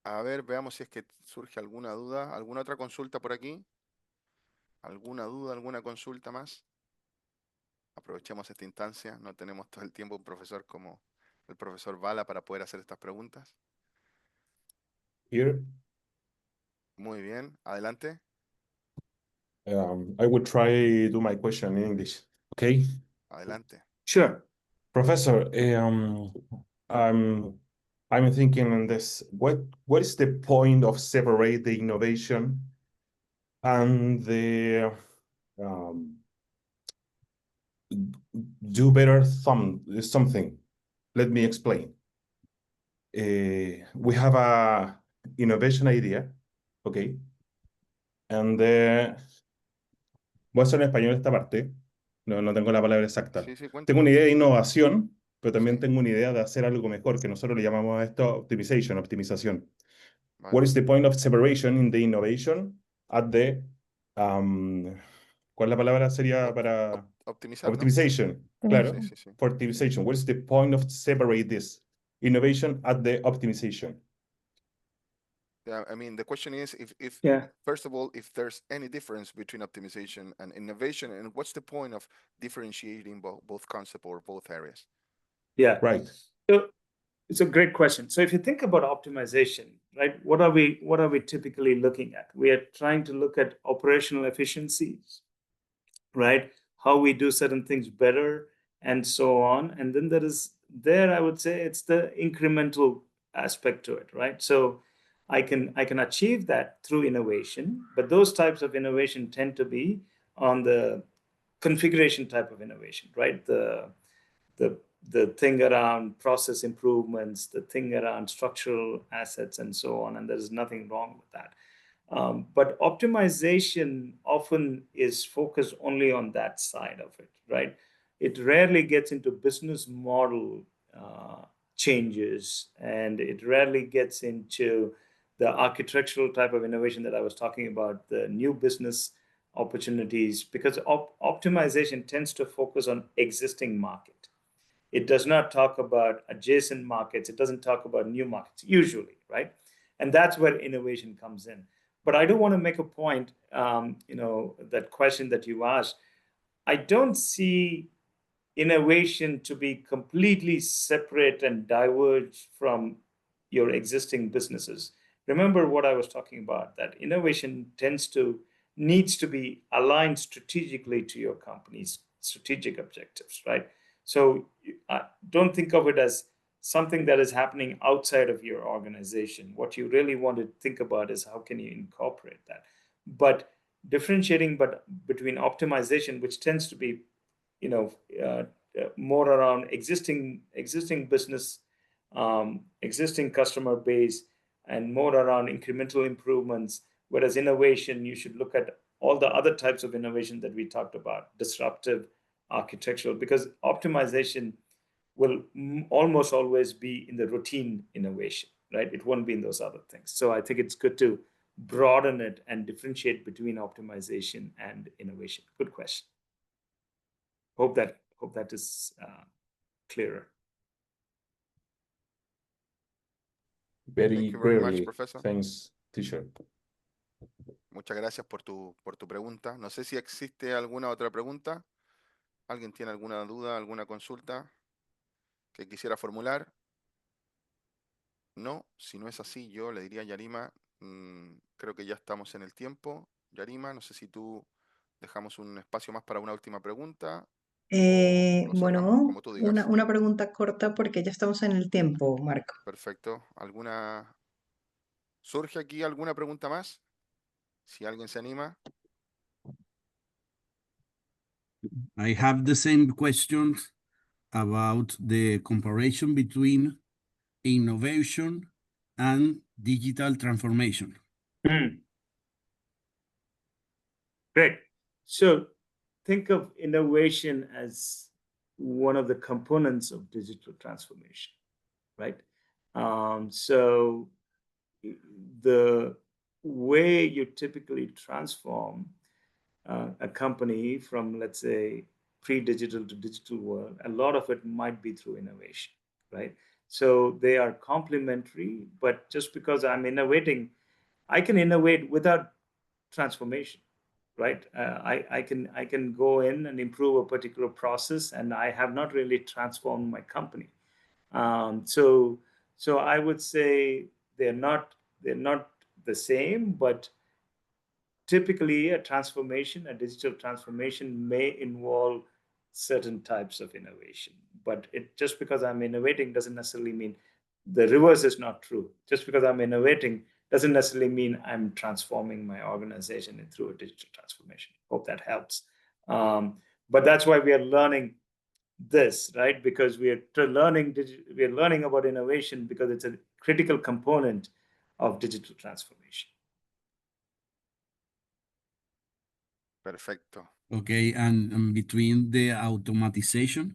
A ver, veamos si es que surge alguna duda, alguna otra consulta por aquí. ¿Alguna duda, alguna consulta más? Aprovechemos esta instancia. No tenemos todo el tiempo un profesor como el profesor Bala para poder hacer estas preguntas.
Here,
Muy bien, adelante.
I will try to do my question in English. Okay,
Adelante.
Sure.
Professor. I'm thinking on this. What is the point of separate the innovation and the do better something? Let me explain. We have a innovation idea, okay, and voy a hacer en español esta parte. No tengo la palabra exacta.
Sí, cuenta.
Tengo una idea de innovación, pero también
Sí.
tengo una idea de hacer algo mejor, que nosotros le llamamos a esto optimización.
Vale.
What is the point of separation in the innovation at the ¿cuál es la palabra sería para
Optimizar, ¿no?
optimization? Claro,
Sí, sí, sí.
for optimization. What is the point of separate this innovation at the optimization?
Yeah, I mean, the question is if
Yeah.
first of all, if there's any difference between optimization and innovation, and what's the point of differentiating both concepts or both areas?
Yeah.
Right.
So it's a great question. So if you think about optimization, right, what are we typically looking at? We are trying to look at operational efficiencies, right? How we do certain things better and so on. And then I would say it's the incremental aspect to it, right? So I can achieve that through innovation, but those types of innovation tend to be on the configuration type of innovation, right? The thing around process improvements, the thing around structural assets, and so on. And there's nothing wrong with that. But optimization often is focused only on that side of it, right? It rarely gets into business model changes, and it rarely gets into the architectural type of innovation that I was talking about, the new business opportunities, because optimization tends to focus on existing market. It does not talk about adjacent markets. It doesn't talk about new markets, usually, right? And that's where innovation comes in. But I do want to make a point, that question that you asked, I don't see innovation to be completely separate and diverge from your existing businesses. Remember what I was talking about, that innovation needs to be aligned strategically to your company's strategic objectives, right? So don't think of it as something that is happening outside of your organization. What you really want to think about is how can you incorporate that? But differentiating between optimization, which tends to be more around existing business, existing customer base, and more around incremental improvements. Whereas innovation, you should look at all the other types of innovation that we talked about, disruptive, architectural, because optimization will almost always be in the routine innovation, right? It won't be in those other things. So I think it's good to broaden it and differentiate between optimization and innovation. Good question. Hope that is clearer.
Very
Thank you very much,
clearly.
Professor.
Thanks, teacher.
Muchas gracias por tu pregunta. No sé si existe alguna otra pregunta. ¿Alguien tiene alguna duda, alguna consulta que quisiera formular? No, si no es así, yo le diría a Yarima, creo que ya estamos en el tiempo. Yarima, no sé si tú dejamos un espacio más para una última pregunta. Lo cerramos,
Bueno,
como tú digas.
una pregunta corta porque ya estamos en el tiempo, Marco.
Perfecto. ¿Surge aquí alguna pregunta más? Si alguien se anima.
I have the same questions about the comparison between innovation and digital transformation.
Great. So think of innovation as one of the components of digital transformation, right? So the way you typically transform a company from, let's say, pre-digital to digital world, a lot of it might be through innovation, right? So they are complementary, but just because I'm innovating, I can innovate without transformation, right? I can go in and improve a particular process, and I have not really transformed my company. So I would say they're not the same, but typically a digital transformation may involve certain types of innovation. But just because I'm innovating doesn't necessarily mean the reverse is not true. Just because I'm innovating doesn't necessarily mean I'm transforming my organization through a digital transformation. Hope that helps. But that's why we are learning this, right? Because we are learning about innovation because it's a critical component of digital transformation.
Perfecto.
Okay, and between the automatization?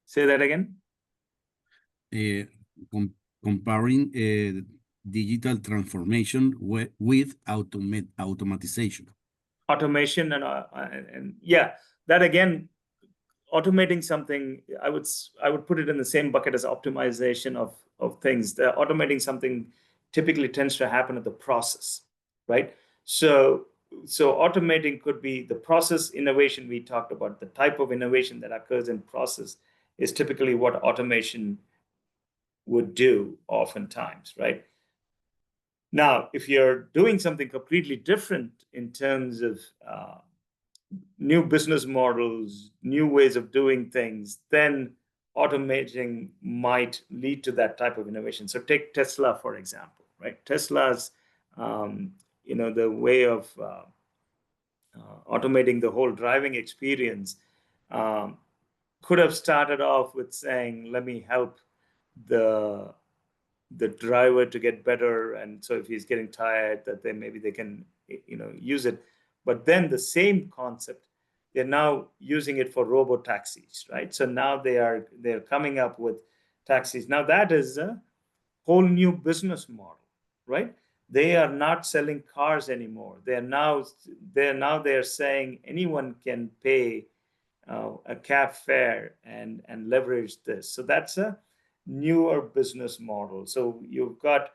Say that again?
Comparing digital transformation with automatization.
Automation and yeah, that again, automating something, I would put it in the same bucket as optimization of things. The automating something typically tends to happen at the process, right? So automating could be the process innovation we talked about. The type of innovation that occurs in process is typically what automation would do oftentimes, right? Now, if you're doing something completely different in terms of new business models, new ways of doing things, then automating might lead to that type of innovation. So take Tesla, for example, right? Tesla's, the way of automating the whole driving experience, could have started off with saying, let me help the driver to get better, and so if he's getting tired, that maybe they can use it. But then the same concept, they're now using it for robo taxis, right? So now they're coming up with taxis. Now that is a whole new business model, right? They are not selling cars anymore. They're saying anyone can pay a cab fare and leverage this. So that's a newer business model. So you've got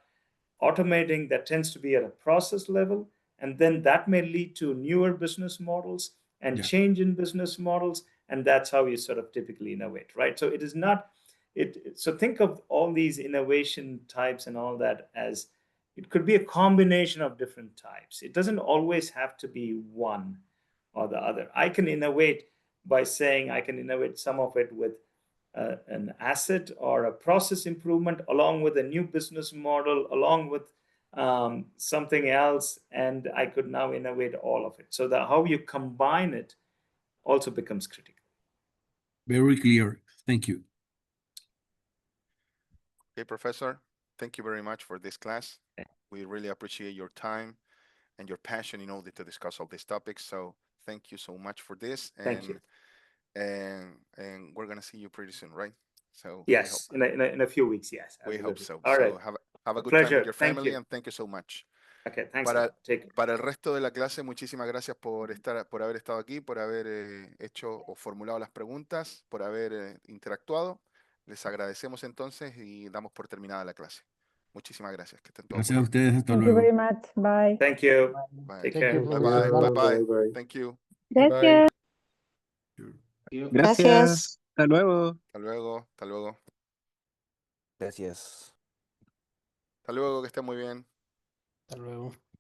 automating that tends to be at a process level, and then that may lead to newer business models and change in business models, and that's how you sort of typically innovate, right? So it is not so think of all these innovation types and all that as it could be a combination of different types. It doesn't always have to be one or the other. I can innovate by saying I can innovate some of it with an asset or a process improvement, along with a new business model, along with something else, and I could now innovate all of it. So how you combine it also becomes critical.
Very clear. Thank you.
Okay, Professor, thank you very much for this class. We really appreciate your time and your passion in order to discuss all these topics. So thank you so much for this. And,
thank you.
And we're gonna see you pretty soon, right? So
yes, in a few weeks. Yes,
we hope so.
All right.
Have a good
pleasure.
time with your family,
thank you.
and thank you so much.
Okay, thanks.
Para el resto de la clase, muchísimas gracias por haber estado aquí, por haber hecho o formulado las preguntas, por haber interactuado. Les agradecemos entonces y damos por terminada la clase. Muchísimas gracias. Que estén todos
Gracias a ustedes. Hasta
Thank
luego.
you very much. Bye.
Thank you.
Bye.
Take care.
Bye bye. Bye bye. Thank you.
Gracias.
Gracias. Hasta luego.
Hasta luego. Hasta luego.
Gracias.
Hasta luego, que estén muy bien.
Hasta luego.